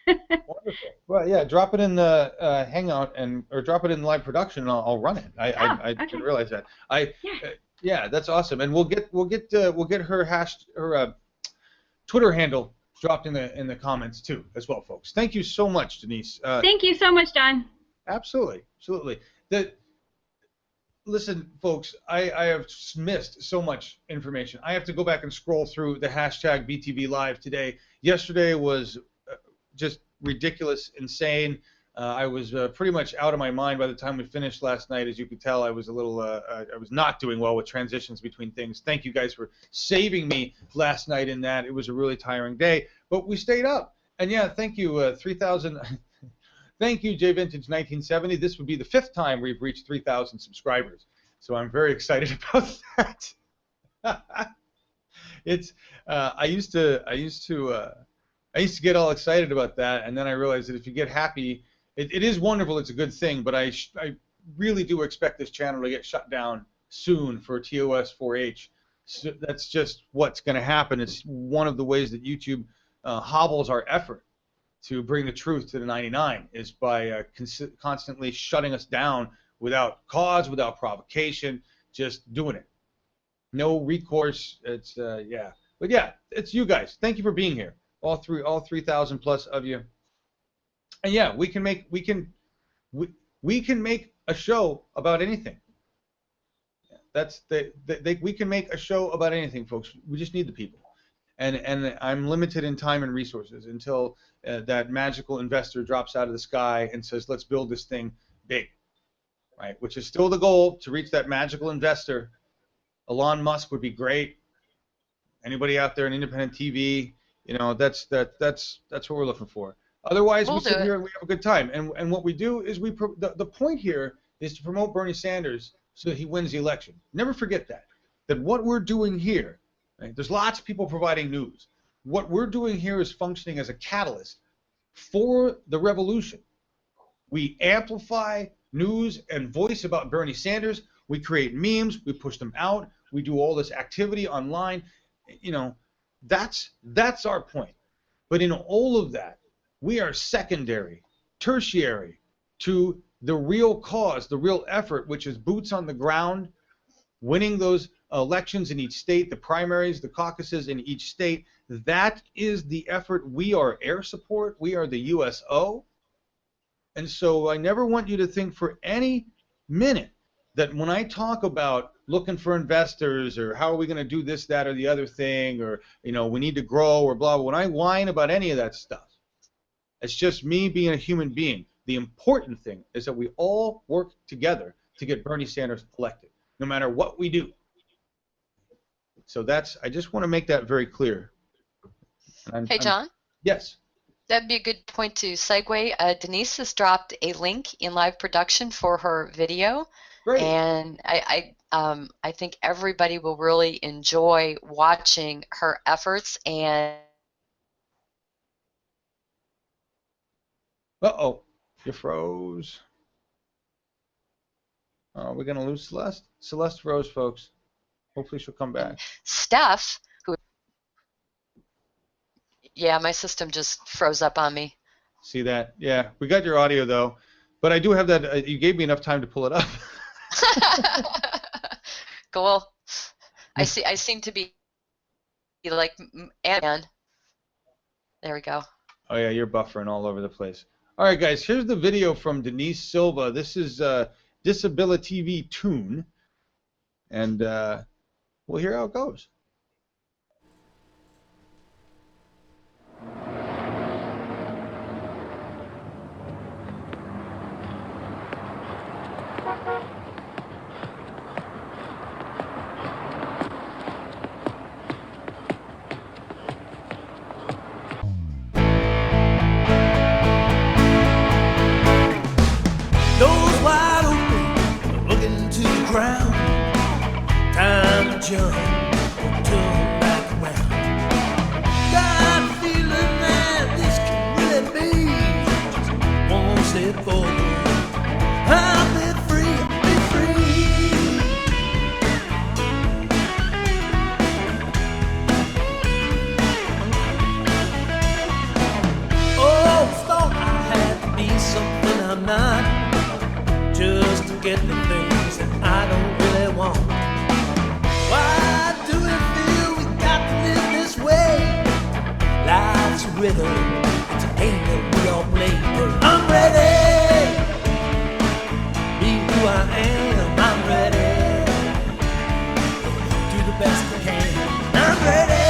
Wonderful. Well, yeah. Drop it in the Hangout or drop it in live production, and I'll run it. I okay. didn't realize that. Yeah. Yeah, that's awesome. And we'll get her Twitter handle dropped in the comments too, as well, folks. Thank you so much, Denise. Thank you so much, Don. Absolutely. Listen, folks, I have missed so much information. I have to go back and scroll through the hashtag BTV Live today. Yesterday was just ridiculous, insane. I was pretty much out of my mind by the time we finished last night. As you could tell, I was a little, I was not doing well with transitions between things. Thank you guys for saving me last night in that. It was a really tiring day, but we stayed up. And yeah, thank you, 3,000. Thank you, J Vintage 1970. This would be the 5th time we've reached 3,000 subscribers. So I'm very excited about that. It's, I used to get all excited about that, and then I realized that if you get happy, it is wonderful. It's a good thing, but I really do expect this channel to get shut down soon for TOS 4H. So that's just what's going to happen. It's one of the ways that YouTube hobbles our effort. to bring the truth to the 99 is by constantly shutting us down without cause, without provocation, just doing it. No recourse. It's yeah. But yeah, it's you guys. Thank you for being here. All 3,000 plus of you. And yeah, we can make a show about anything. That's we can make a show about anything, folks. We just need the people. And I'm limited in time and resources until that magical investor drops out of the sky and says, let's build this thing big, right? Which is still the goal, to reach that magical investor. Elon Musk would be great. Anybody out there in independent TV, you know, that's what we're looking for. Otherwise, we sit here and we have a good time. And what we do is the point here is to promote Bernie Sanders so that he wins the election. Never forget that what we're doing here, right, there's lots of people providing news. What we're doing here is functioning as a catalyst for the revolution. We amplify news and voice about Bernie Sanders. We create memes. We push them out. We do all this activity online. You know, that's our point. But in all of that, we are secondary, tertiary to the real cause, the real effort, which is boots on the ground, winning those elections in each state, the primaries, the caucuses in each state. That is the effort. We are air support. We are the USO. And so I never want you to think for any minute that when I talk about looking for investors or how are we going to do this, that, or the other thing, or, you know, we need to grow or blah, blah, when I whine about any of that stuff, it's just me being a human being. The important thing is that we all work together to get Bernie Sanders elected, no matter what we do. So I just want to make that very clear. Hey, John? Yes. That'd be a good point to segue. Denise has dropped a link in live production for her video. Great. And I think everybody will really enjoy watching her efforts. And uh-oh, you froze. Oh, we're gonna lose Celeste. Celeste froze, folks. Hopefully she'll come back. Steph, who, yeah, my system just froze up on me. See that? Yeah, we got your audio though, but I do have that. You gave me enough time to pull it up. Cool. I seem to be like, and there we go. Oh yeah, you're buffering all over the place. All right, guys, here's the video from Denise Silva. This is Disability TV Tune, and we'll hear how it goes. Doors wide open, looking to the ground. Time to jump, turn back around. Got a feeling that this can really be just one step forward. I'll be free, I'll be free. Oh, thought I had to be something I'm not, just to get the things that I don't really want. Why do we feel we got to live this way? Life's a rhythm, it's a game that we all play. But I'm ready, be who I am. I'm ready, do the best I can. I'm ready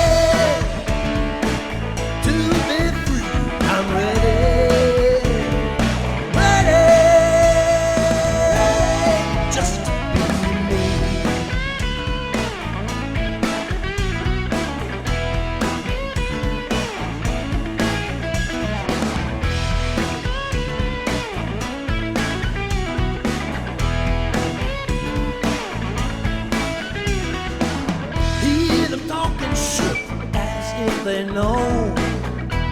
to be free. I'm ready. They know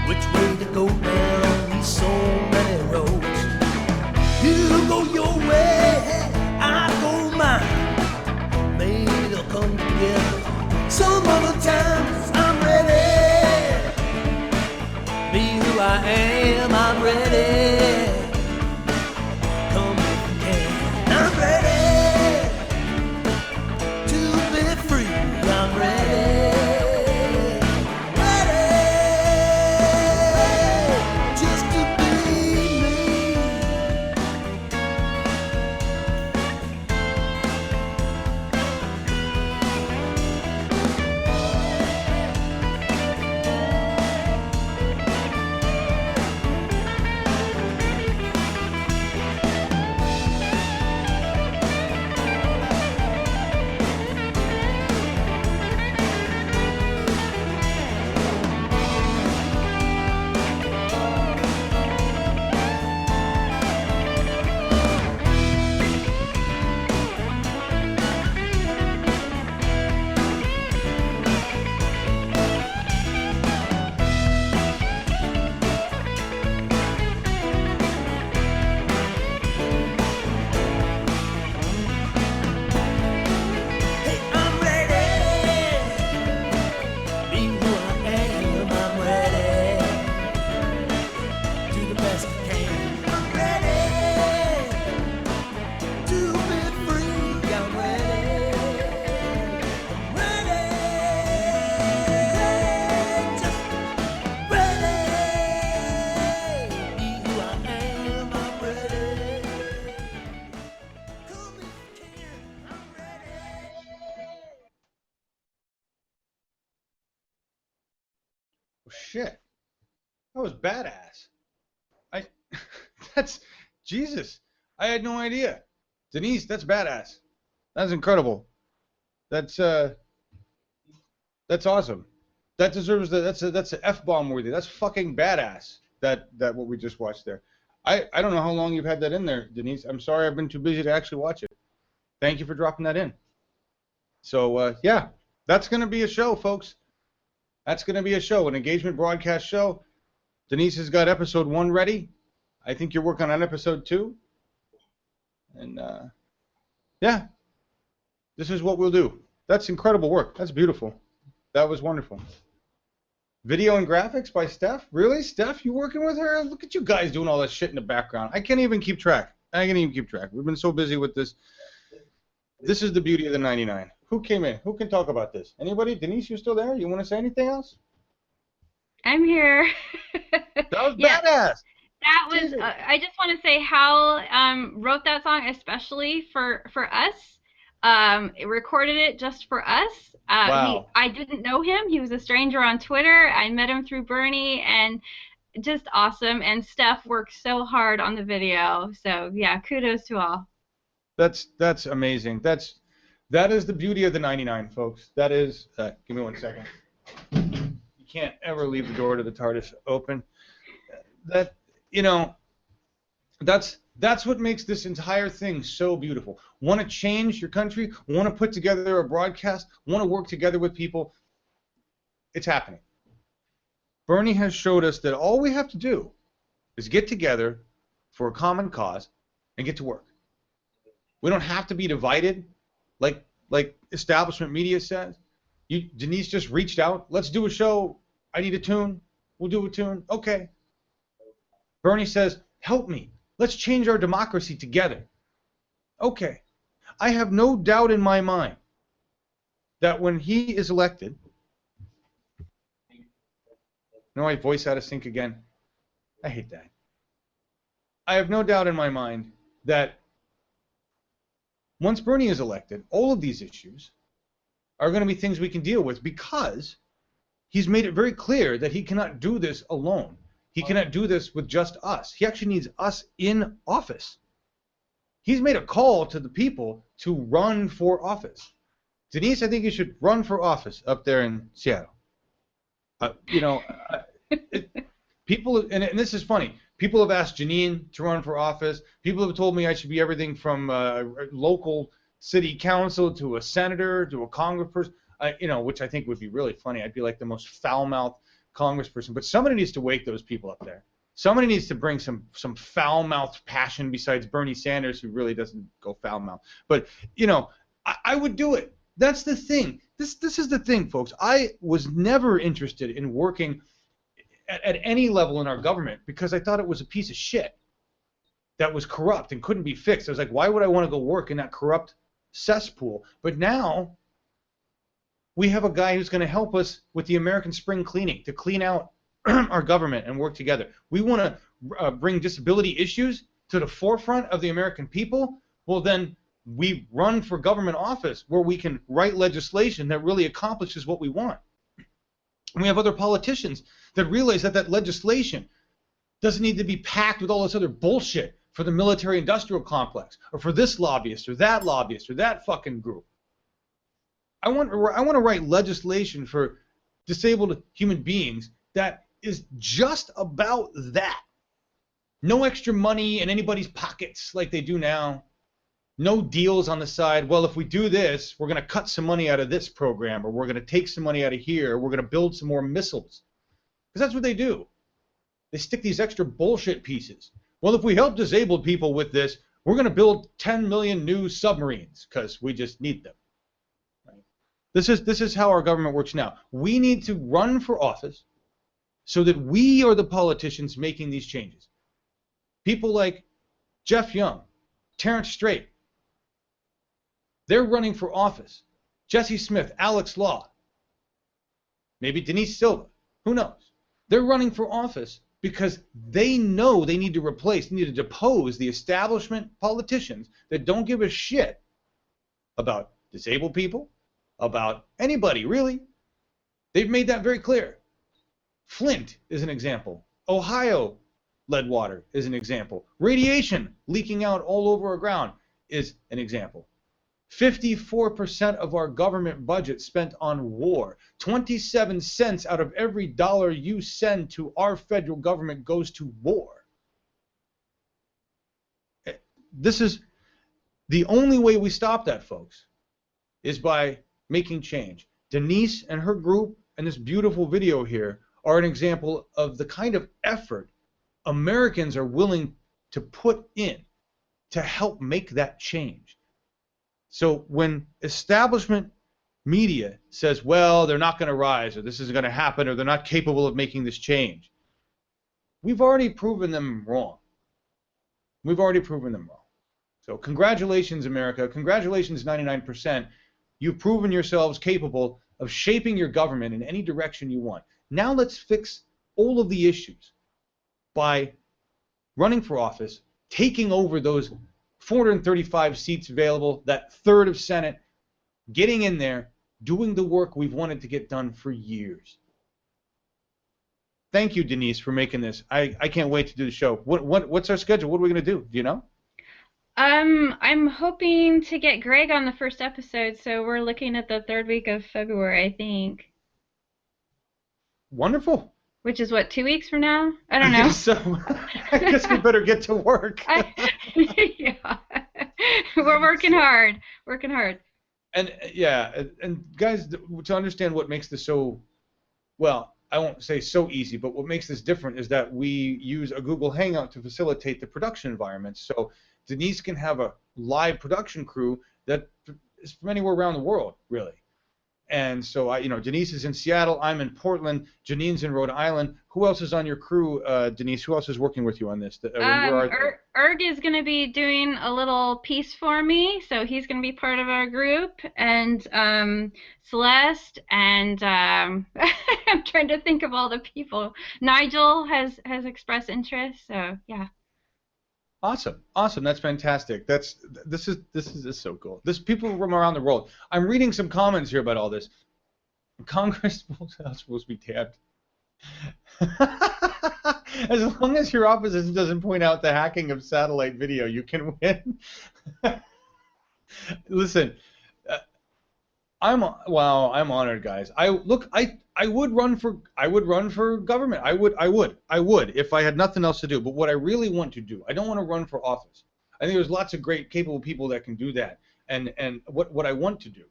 which way to go down these so many roads. You go your way, I go mine. Maybe they'll come together some other time. I'm ready, be who I am. shit. That was badass. That's, Jesus. I had no idea. Denise, that's badass. That's incredible. That's awesome. That deserves that's a F-bomb worthy. That's fucking badass. That what we just watched there. I don't know how long you've had that in there, Denise. I'm sorry I've been too busy to actually watch it. Thank you for dropping that in. So yeah, that's going to be a show, folks. That's going to be a show, an engagement broadcast show. Denise has got episode 1 ready. I think you're working on episode 2. And yeah, this is what we'll do. That's incredible work. That's beautiful. That was wonderful. Video and graphics by Steph? Really? Steph, you working with her? Look at you guys doing all that shit in the background. I can't even keep track. We've been so busy with this. This is the beauty of the 99. Who came in? Who can talk about this? Anybody? Denise, you still there? You want to say anything else? I'm here. That was Yeah. badass. That was. I just want to say Hal wrote that song especially for us. Recorded it just for us. Wow. I didn't know him. He was a stranger on Twitter. I met him through Bernie, and just awesome. And Steph worked so hard on the video. So yeah, kudos to all. That's amazing. That is the beauty of the 99, folks. That is. Give me 1 second. You can't ever leave the door to the TARDIS open. That, you know, that's what makes this entire thing so beautiful. Want to change your country? Want to put together a broadcast? Want to work together with people? It's happening. Bernie has showed us that all we have to do is get together for a common cause and get to work. We don't have to be divided like establishment media says. Denise just reached out. Let's do a show. I need a tune. We'll do a tune. Okay. Bernie says, help me. Let's change our democracy together. Okay. I have no doubt in my mind that when he is elected, my voice out of sync again. I hate that. I have no doubt in my mind that once Bernie is elected, all of these issues are going to be things we can deal with because he's made it very clear that he cannot do this alone. He cannot do this with just us. He actually needs us in office. He's made a call to the people to run for office. Denise, I think you should run for office up there in Seattle. People, and this is funny, people have asked Janine to run for office. People have told me I should be everything from a local city council to a senator to a congressperson, which I think would be really funny. I'd be like the most foul-mouthed congressperson. But somebody needs to wake those people up there. Somebody needs to bring some foul-mouthed passion besides Bernie Sanders, who really doesn't go foul-mouthed. But, I would do it. That's the thing. This is the thing, folks. I was never interested in working at any level in our government because I thought it was a piece of shit that was corrupt and couldn't be fixed. I was like, why would I want to go work in that corrupt cesspool? But now we have a guy who's going to help us with the American spring cleaning to clean out our government and work together. We want to bring disability issues to the forefront of the American people. Well, then we run for government office where we can write legislation that really accomplishes what we want. And we have other politicians that realize that legislation doesn't need to be packed with all this other bullshit for the military-industrial complex or for this lobbyist or that fucking group. I want to write legislation for disabled human beings that is just about that. No extra money in anybody's pockets like they do now. No deals on the side. Well, if we do this, we're going to cut some money out of this program, or we're going to take some money out of here, or we're going to build some more missiles. Because that's what they do. They stick these extra bullshit pieces. Well, if we help disabled people with this, we're going to build 10 million new submarines because we just need them. Right? This is how our government works now. We need to run for office so that we are the politicians making these changes. People like Jeff Young, Terrence Strait, they're running for office. Jesse Smith, Alex Law, maybe Denise Silva, who knows? They're running for office because they know they need to depose the establishment politicians that don't give a shit about disabled people, about anybody, really. They've made that very clear. Flint is an example. Ohio lead water is an example. Radiation leaking out all over our ground is an example. 54% of our government budget spent on war. 27 cents out of every dollar you send to our federal government goes to war. This is the only way we stop that, folks, is by making change. Denise and her group and this beautiful video here are an example of the kind of effort Americans are willing to put in to help make that change. So when establishment media says, well, they're not going to rise, or this isn't going to happen, or they're not capable of making this change, we've already proven them wrong. We've already proven them wrong. So congratulations, America. Congratulations, 99%. You've proven yourselves capable of shaping your government in any direction you want. Now let's fix all of the issues by running for office, taking over those 435 seats available, that third of Senate, getting in there, doing the work we've wanted to get done for years. Thank you, Denise, for making this. I can't wait to do the show. What's our schedule? What are we going to do? Do you know? I'm hoping to get Greg on the first episode, so we're looking at the third week of February, I think. Wonderful. Which is what, 2 weeks from now? I don't know. So I guess we better get to work. Yeah. We're working hard. Working hard. And yeah, and guys, to understand what makes this so, well, I won't say so easy, but what makes this different is that we use a Google Hangout to facilitate the production environment. So Denise can have a live production crew that is from anywhere around the world, really. And so, Denise is in Seattle. I'm in Portland. Janine's in Rhode Island. Who else is on your crew, Denise? Who else is working with you on this? Erg is going to be doing a little piece for me, so he's going to be part of our group. And Celeste, and I'm trying to think of all the people. Nigel has expressed interest, so yeah. Awesome. That's fantastic. This is so cool. This people from around the world. I'm reading some comments here about all this. Congress is supposed to be tabbed. As long as your opposition doesn't point out the hacking of satellite video, you can win. Listen, I'm honored, guys. I would run for government. I would if I had nothing else to do. But what I really want to do, I don't want to run for office. I think there's lots of great, capable people that can do that. And what I want to do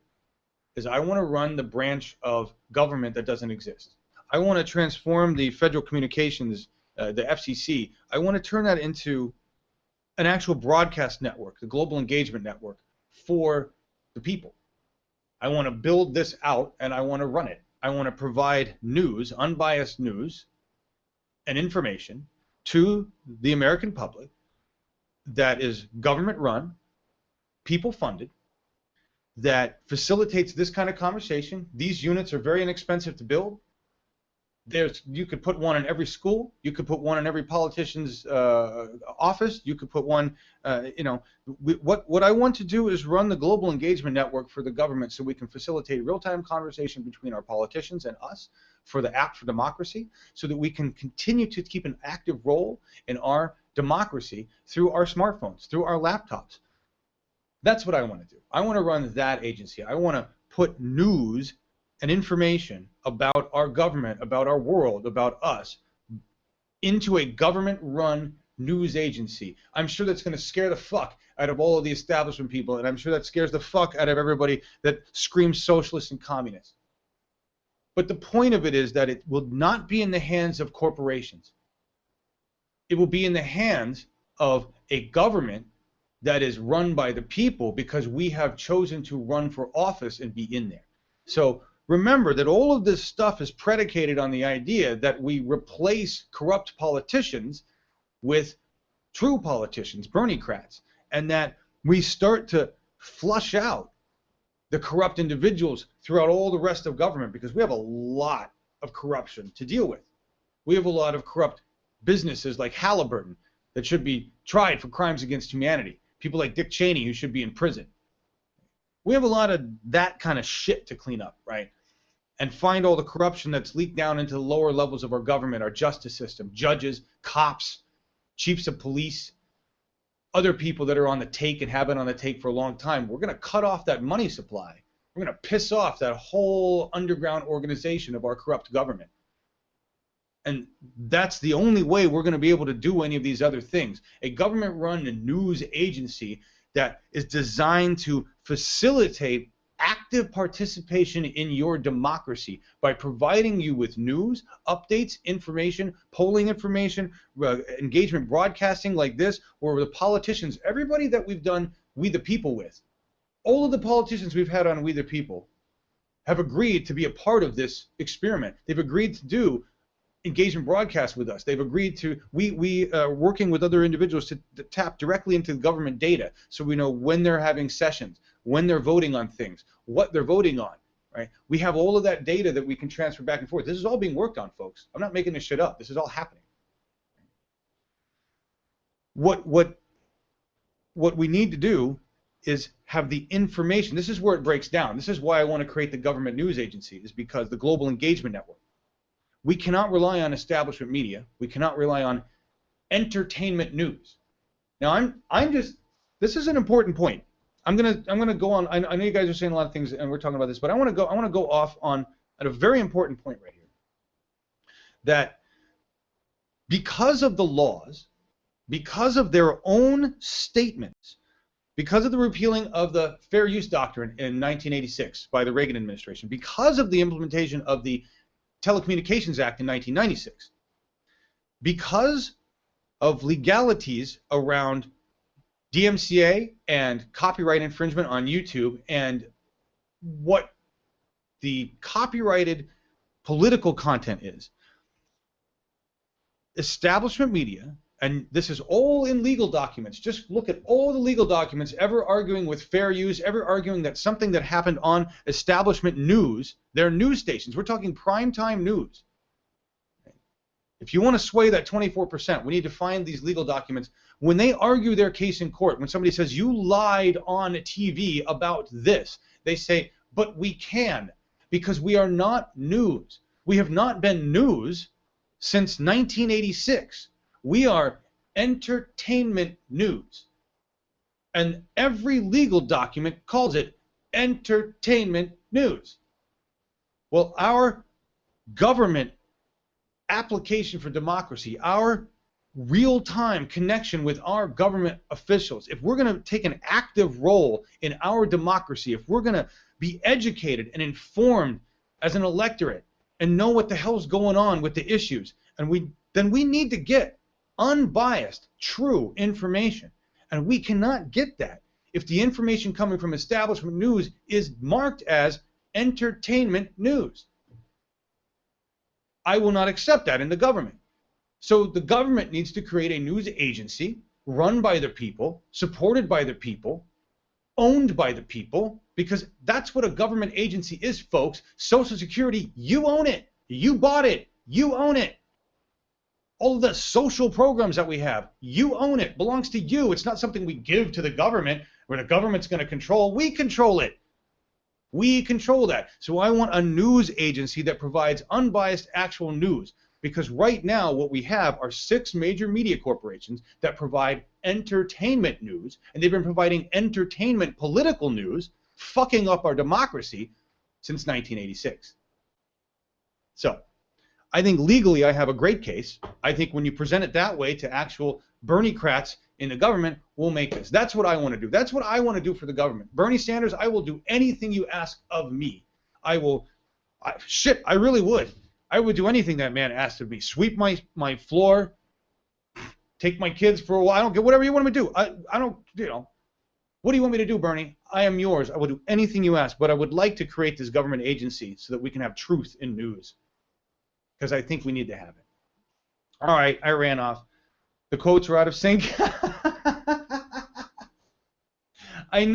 is I want to run the branch of government that doesn't exist. I want to transform the Federal Communications, the FCC. I want to turn that into an actual broadcast network, the Global Engagement Network for the people. I want to build this out, and I want to run it. I want to provide news, unbiased news and information to the American public that is government-run, people-funded, that facilitates this kind of conversation. These units are very inexpensive to build. You could put one in every school. You could put one in every politician's office. You could put one, what I want to do is run the Global Engagement Network for the government so we can facilitate real-time conversation between our politicians and us for the Act for Democracy, so that we can continue to keep an active role in our democracy through our smartphones, through our laptops. That's what I want to do. I want to run that agency. I want to put news and information about our government, about our world, about us, into a government-run news agency. I'm sure that's going to scare the fuck out of all of the establishment people, and I'm sure that scares the fuck out of everybody that screams socialist and communist. But the point of it is that it will not be in the hands of corporations. It will be in the hands of a government that is run by the people, because we have chosen to run for office and be in there. So remember that all of this stuff is predicated on the idea that we replace corrupt politicians with true politicians, Bernie-crats, and that we start to flush out the corrupt individuals throughout all the rest of government, because we have a lot of corruption to deal with. We have a lot of corrupt businesses like Halliburton that should be tried for crimes against humanity. People like Dick Cheney who should be in prison. We have a lot of that kind of shit to clean up, right? and find all the corruption that's leaked down into the lower levels of our government, our justice system, judges, cops, chiefs of police, other people that are on the take and have been on the take for a long time, we're going to cut off that money supply. We're going to piss off that whole underground organization of our corrupt government. And that's the only way we're going to be able to do any of these other things. A government-run news agency that is designed to facilitate active participation in your democracy by providing you with news, updates, information, polling information, engagement broadcasting like this, where the politicians, everybody that we've done We the People with, all of the politicians we've had on We the People have agreed to be a part of this experiment. They've agreed to do engagement broadcast with us. They've agreed to, we are working with other individuals to tap directly into government data so we know when they're having sessions, when they're voting on things, what they're voting on, right? We have all of that data that we can transfer back and forth. This is all being worked on, folks. I'm not making this shit up. This is all happening. What we need to do is have the information. This is where it breaks down. This is why I want to create the government news agency, is because the Global Engagement Network. We cannot rely on establishment media. We cannot rely on entertainment news. Now, this is an important point. I'm gonna go on. I know you guys are saying a lot of things, and we're talking about this, but I want to go off on at a very important point right here. That because of the laws, because of their own statements, because of the repealing of the Fair Use Doctrine in 1986 by the Reagan administration, because of the implementation of the Telecommunications Act in 1996, because of legalities around DMCA and copyright infringement on YouTube and what the copyrighted political content is, establishment media, and this is all in legal documents. Just look at all the legal documents ever arguing with fair use, ever arguing that something that happened on establishment news, their news stations, we're talking primetime news. If you want to sway that 24%, we need to find these legal documents. When they argue their case in court, when somebody says, you lied on TV about this, they say, but we can, because we are not news. We have not been news since 1986. We are entertainment news. And every legal document calls it entertainment news. Well, our government application for democracy, our real-time connection with our government officials, if we're going to take an active role in our democracy, if we're going to be educated and informed as an electorate and know what the hell's going on with the issues, and then we need to get unbiased, true information. And we cannot get that if the information coming from establishment news is marked as entertainment news. I will not accept that in the government. So the government needs to create a news agency run by the people, supported by the people, owned by the people, because that's what a government agency is, folks. Social Security, you own it. You bought it. You own it. All of the social programs that we have, you own it, belongs to you. It's not something we give to the government where the government's going to control. We control it. We control that. So I want a news agency that provides unbiased actual news, because right now what we have are 6 major media corporations that provide entertainment news, and they've been providing entertainment political news, fucking up our democracy since 1986. So I think legally I have a great case. I think when you present it that way to actual Bernie-crats in the government, we'll make this. That's what I want to do. That's what I want to do for the government. Bernie Sanders, I will do anything you ask of me. I really would. I would do anything that man asked of me. Sweep my floor, take my kids for a while. I don't get whatever you want me to do. I don't, what do you want me to do, Bernie? I am yours. I will do anything you ask, but I would like to create this government agency so that we can have truth in news, because I think we need to have it. All right, I ran off. The quotes are out of sync. I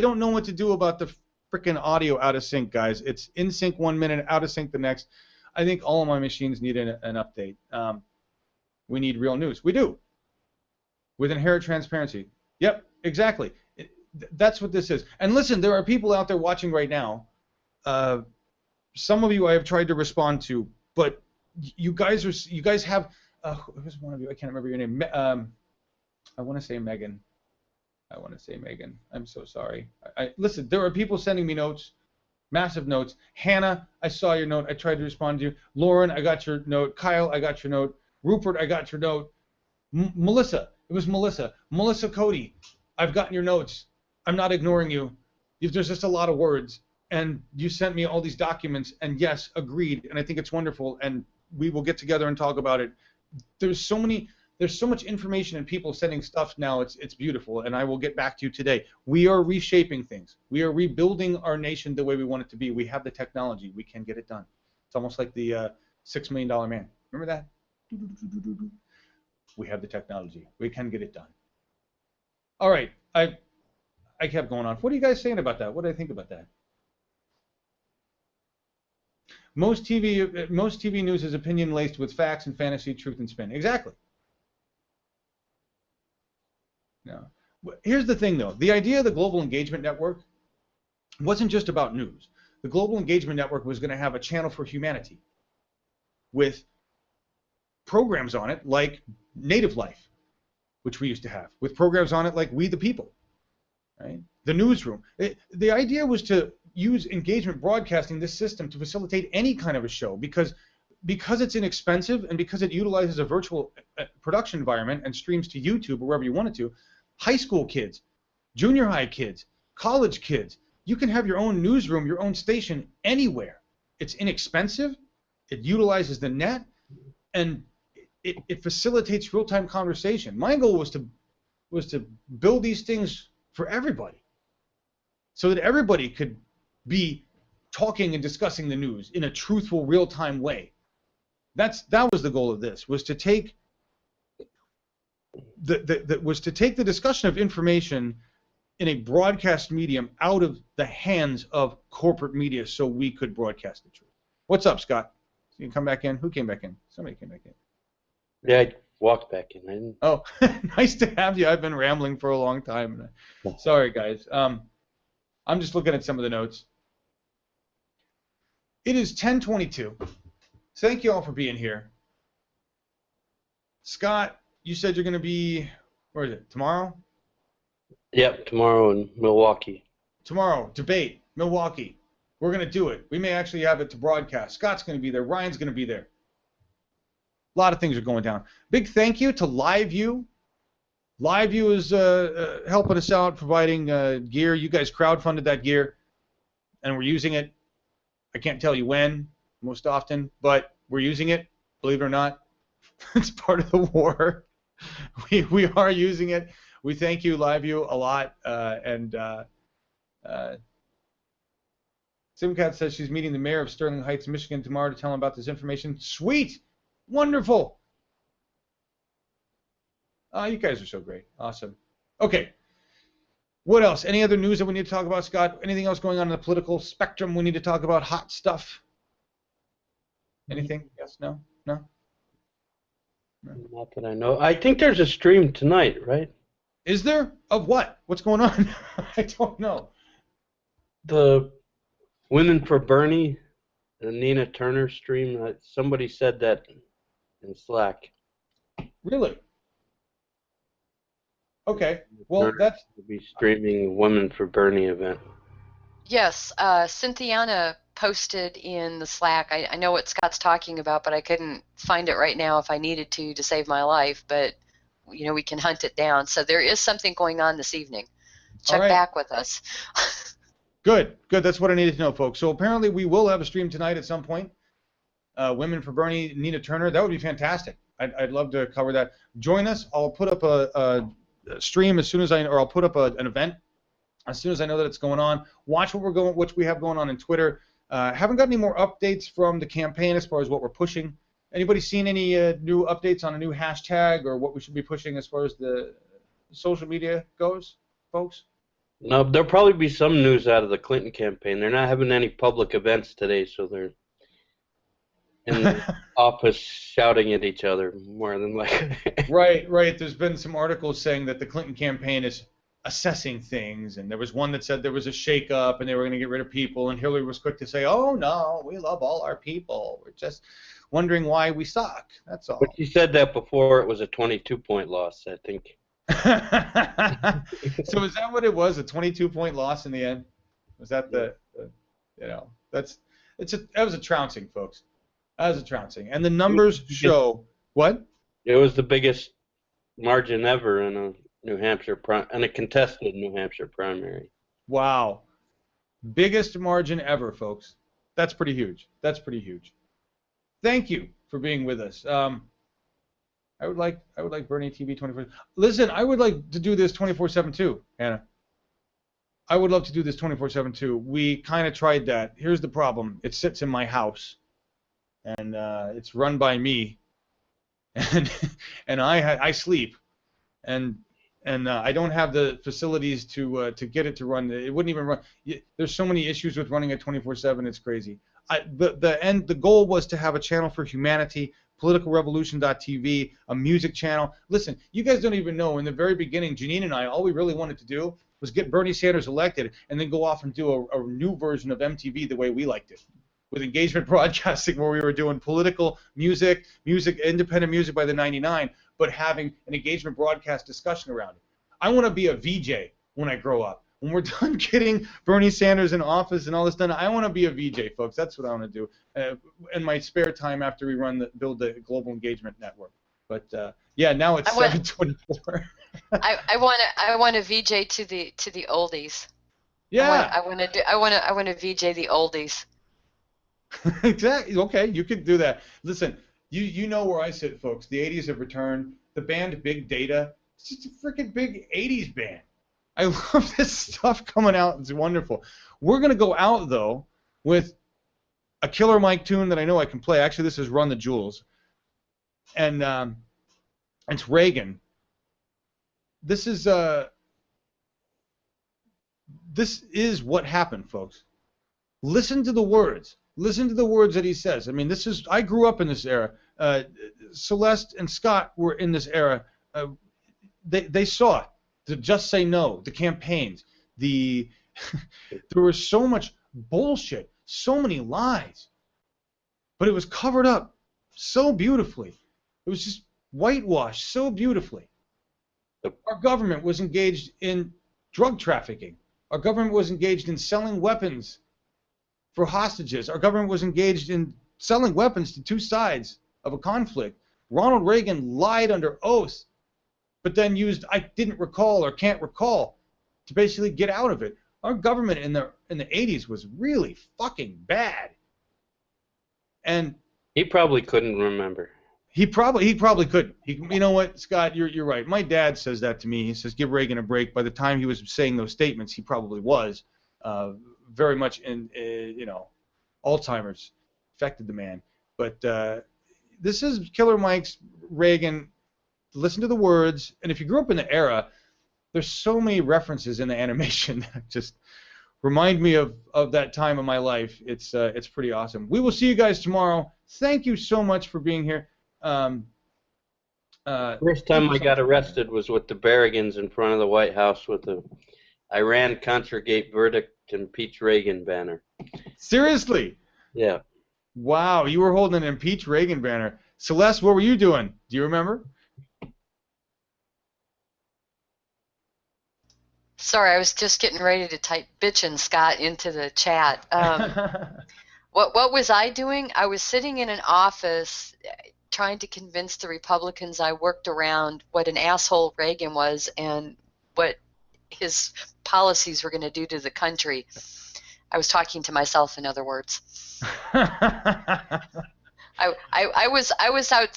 don't know what to do about the freaking audio out of sync, guys. It's in sync 1 minute, out of sync the next. I think all of my machines need an update. We need real news. We do. With inherent transparency. Yep, exactly. That's what this is. And listen, there are people out there watching right now some of you I have tried to respond to, but you guys have who's one of you? I can't remember your name. I want to say Megan. I'm so sorry. Listen, there are people sending me notes, massive notes. Hannah, I saw your note. I tried to respond to you. Lauren, I got your note. Kyle, I got your note. Rupert, I got your note. Melissa, it was Melissa. Melissa Cody, I've gotten your notes. I'm not ignoring you. There's just a lot of words. And you sent me all these documents, and yes, agreed. And I think it's wonderful, and we will get together and talk about it. There's so much information and people sending stuff now. It's beautiful, and I will get back to you today. We are reshaping things. We are rebuilding our nation the way we want it to be. We have the technology. We can get it done. It's almost like the $6 Million Man. Remember that? We have the technology. We can get it done. All right. I kept going on. What are you guys saying about that? What do I think about that? Most TV news is opinion laced with facts and fantasy, truth and spin. Exactly. No. Here's the thing, though. The idea of the Global Engagement Network wasn't just about news. The Global Engagement Network was going to have a channel for humanity with programs on it like Native Life, which we used to have, with programs on it like We the People, right? The Newsroom. The idea was to use engagement broadcasting, this system, to facilitate any kind of a show because it's inexpensive and because it utilizes a virtual production environment and streams to YouTube or wherever you want it to. High school kids, junior high kids, college kids, you can have your own newsroom, your own station anywhere. It's inexpensive, it utilizes the net, and it facilitates real-time conversation. My goal was to build these things for everybody so that everybody could be talking and discussing the news in a truthful, real-time way. That was the goal of this, was to take the discussion of information in a broadcast medium out of the hands of corporate media so we could broadcast the truth. What's up, Scott? You can come back in? Who came back in? Somebody came back in. Yeah, I walked back in. I didn't... Oh, nice to have you. I've been rambling for a long time. Sorry, guys. I'm just looking at some of the notes. It is 10:22. Thank you all for being here. Scott, you said you're going to be, where is it, tomorrow? Yep, tomorrow in Milwaukee. Tomorrow, debate, Milwaukee. We're going to do it. We may actually have it to broadcast. Scott's going to be there. Ryan's going to be there. A lot of things are going down. Big thank you to LiveView. LiveView is helping us out, providing gear. You guys crowdfunded that gear, and we're using it. I can't tell you when, most often, but we're using it, believe it or not. It's part of the war. We are using it. We thank you, LiveView, a lot. Simcat says she's meeting the mayor of Sterling Heights, Michigan tomorrow to tell him about this information. Sweet! Wonderful! You guys are so great. Awesome. Okay. What else? Any other news that we need to talk about, Scott? Anything else going on in the political spectrum we need to talk about? Hot stuff? Anything? Yes? No? No? Not that I know. I think there's a stream tonight, right? Is there? Of what? What's going on? I don't know. The Women for Bernie, the Nina Turner stream. Somebody said that in Slack. Really? Okay. Well, Turner that's... will be streaming the Women for Bernie event. Yes, Cynthiana posted in the Slack. I know what Scott's talking about, but I couldn't find it right now if I needed to save my life. But, you know, we can hunt it down. So there is something going on this evening. Check back with us. Good. Good. That's what I needed to know, folks. So apparently we will have a stream tonight at some point. Women for Bernie, Nina Turner. That would be fantastic. I'd love to cover that. Join us. I'll put up a stream as soon as I'll put up an event as soon as I know that it's going on. Watch what we have going on in Twitter. Haven't got any more updates from the campaign as far as what we're pushing. Anybody seen any new updates on a new hashtag or what we should be pushing as far as the social media goes, folks? No, there'll probably be some news out of the Clinton campaign. They're not having any public events today, so they're in the office shouting at each other more than likely. Right. There's been some articles saying that the Clinton campaign is assessing things, and there was one that said there was a shakeup and they were going to get rid of people, and Hillary was quick to say, "Oh no, we love all our people. We're just wondering why we suck. That's all." But she said that before it was a 22-point loss, I think. So is that what it was? A 22-point loss in the end? Was that the you know, that was a trouncing, folks. That was a trouncing, and the numbers show what? It was the biggest margin ever in a in a contested New Hampshire primary. Wow, biggest margin ever, folks. That's pretty huge. That's pretty huge. Thank you for being with us. I would like Bernie TV 24. Listen, I would like to do this 24/7 too, Hannah. I would love to do this 24/7 too. We kind of tried that. Here's the problem: it sits in my house, and it's run by me, and I sleep, and I don't have the facilities to get it to run. It wouldn't even run. There's so many issues with running it 24/7. It's crazy. The goal was to have a channel for humanity, politicalrevolution.tv, a music channel. Listen, you guys don't even know. In the very beginning, Janine and I, all we really wanted to do was get Bernie Sanders elected and then go off and do a new version of MTV the way we liked it, with engagement broadcasting, where we were doing political music, independent music by the 99, but having an engagement broadcast discussion around it. I want to be a VJ when I grow up. When we're done getting Bernie Sanders in office and all this done, I want to be a VJ, folks. That's what I want to do in my spare time after we build the global engagement network. But yeah, now it's 7:24. I want to VJ to the oldies. Yeah. I want to VJ the oldies. Exactly. Okay, you could do that. Listen, you know where I sit, folks. The 80s have returned. The band Big Data. It's just a freaking big 80s band. I love this stuff coming out. It's wonderful. We're going to go out, though, with a Killer Mike tune that I know I can play. Actually, this is Run the Jewels. And it's Reagan. This is what happened, folks. Listen to the words. Listen to the words that he says. I mean, I grew up in this era. Celeste and Scott were in this era. They saw it. The Just Say No, the campaigns, there was so much bullshit, so many lies, but it was covered up so beautifully. It was just whitewashed so beautifully. Our government was engaged in drug trafficking. Our government was engaged in selling weapons for hostages. Our government was engaged in selling weapons to two sides of a conflict. Ronald Reagan lied under oath, but then used "I didn't recall" or "can't recall" to basically get out of it. Our government in the 80s was really fucking bad. And he probably couldn't remember. He probably couldn't. You know what, Scott? You're right. My dad says that to me. He says, "Give Reagan a break." By the time he was saying those statements, he probably was very much in Alzheimer's affected the man. But this is Killer Mike's Reagan. Listen to the words, and if you grew up in the era, there's so many references in the animation that just remind me of that time of my life. It's pretty awesome. We will see you guys tomorrow. Thank you so much for being here. First time I got arrested was with the Berrigans in front of the White House with the Iran Contra-Gate verdict impeach Reagan banner. Seriously? Yeah. Wow, you were holding an impeach Reagan banner. Celeste, what were you doing? Do you remember? Sorry, I was just getting ready to type "bitchin' Scott" into the chat. What was I doing? I was sitting in an office trying to convince the Republicans I worked around what an asshole Reagan was and what his policies were going to do to the country. I was talking to myself, in other words. I was out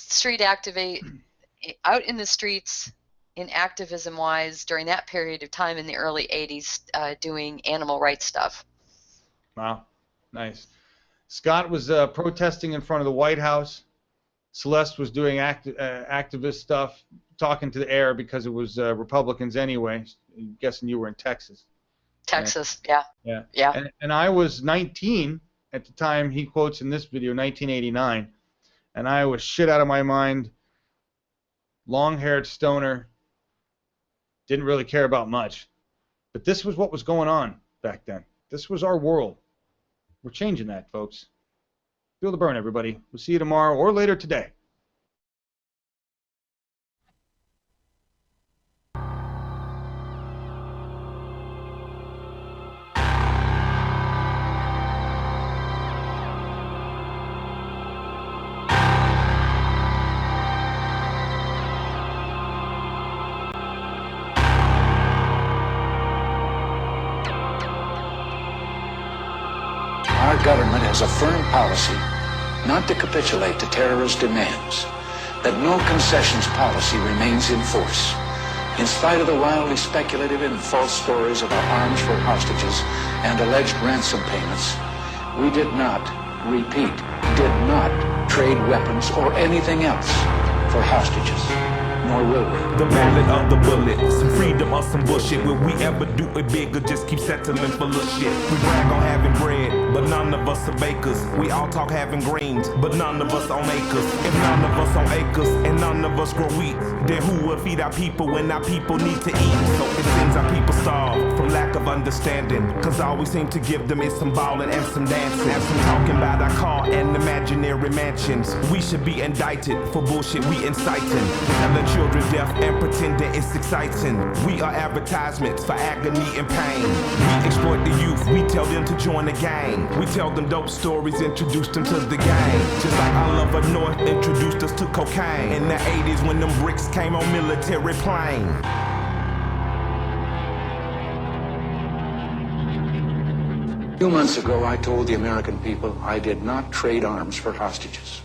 in the streets in activism wise during that period of time in the early 80s doing animal rights stuff. Wow, nice. Scott was protesting in front of the White House. Celeste was doing activist stuff, talking to the air because it was Republicans anyway. I'm guessing you were in Texas. Texas, yeah. Yeah. And I was 19 at the time he quotes in this video, 1989, and I was shit out of my mind, long-haired stoner, didn't really care about much. But this was what was going on back then. This was our world. We're changing that, folks. Feel the burn, everybody. We'll see you tomorrow or later today. Our government has a firm policy not to capitulate to terrorist demands, that no concessions policy remains in force. In spite of the wildly speculative and false stories about arms for hostages and alleged ransom payments, we did not, repeat, did not trade weapons or anything else for hostages. Nor will we. The ballad of the bullet, some freedom or some bullshit. Will we ever do it big or just keep settling for little shit? We brag on having bread, but none of us are bakers. We all talk having greens, but none of us own acres. If none of us own acres and none of us grow wheat, then who will feed our people when our people need to eat? So it seems our people starve from lack of understanding, cause all we seem to give them is some ballin' and some dancing and some talking about our car and imaginary mansions. We should be indicted for bullshit we inciting, telling children deaf and pretending it's exciting. We are advertisements for agony and pain. We exploit the youth, we tell them to join the gang. We tell them dope stories, introduce them to the game. Just like our lover North introduced us to cocaine in the 80s when them bricks came on military plane. A few months ago, I told the American people I did not trade arms for hostages.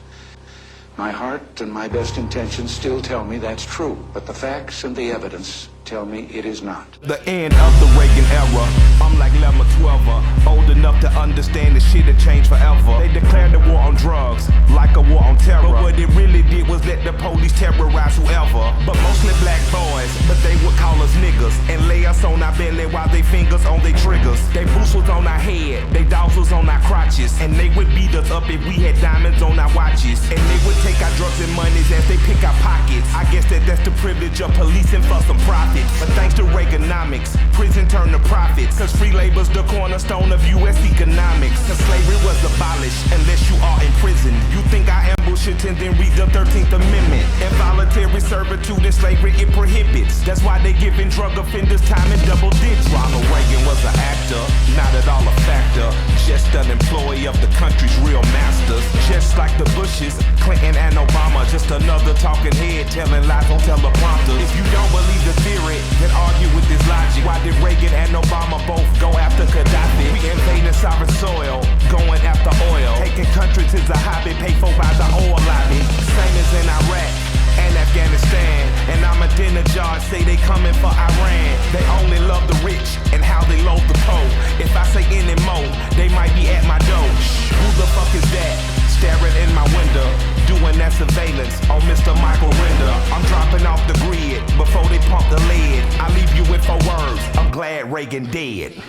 My heart and my best intentions still tell me that's true, but the facts and the evidence tell me it is not. The end of the Reagan era. I'm like Lemma 12, old enough to understand the shit had changed forever. They declared the war on drugs like a war on terror, but what it really did was let the police terrorize whoever. But mostly black boys, but they would call us niggas and lay us on our belly while they fingers on their triggers. They boots was on our head, they dogs was on our crotches, and they would beat us up if we had diamonds on our watches. And they would take our drugs and monies as they pick our pockets. I guess that's the privilege of policing for some profit. But thanks to Reaganomics, prison turned to profits, cause free labor's the cornerstone of U.S. economics. Cause slavery was abolished unless you are in prison. You think I ambush it and then read the 13th Amendment. Involuntary servitude and slavery it prohibits. That's why they giving drug offenders time in double digits. Ronald Reagan was an actor, not at all a factor, just an employee of the country's real masters. Just like the Bushes, Clinton and Obama, just another talking head telling lies on teleprompters. If you don't believe the theory, then argue with this logic. Why did Reagan and Obama both go after Gaddafi? We invading sovereign soil, going after oil. Taking countries is a hobby, paid for by the oil lobby. Same as in Iraq and Afghanistan. And Ahmadinejad say they coming for Iran. They only love the rich and how they load the poor. If I say any more, they might be at my door. Who the fuck is that? Staring in my window, doing that surveillance on Mr. Michael Render. I'm dropping off the grid before they pump the lead. I leave you with 4 words, I'm glad Reagan dead.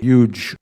Huge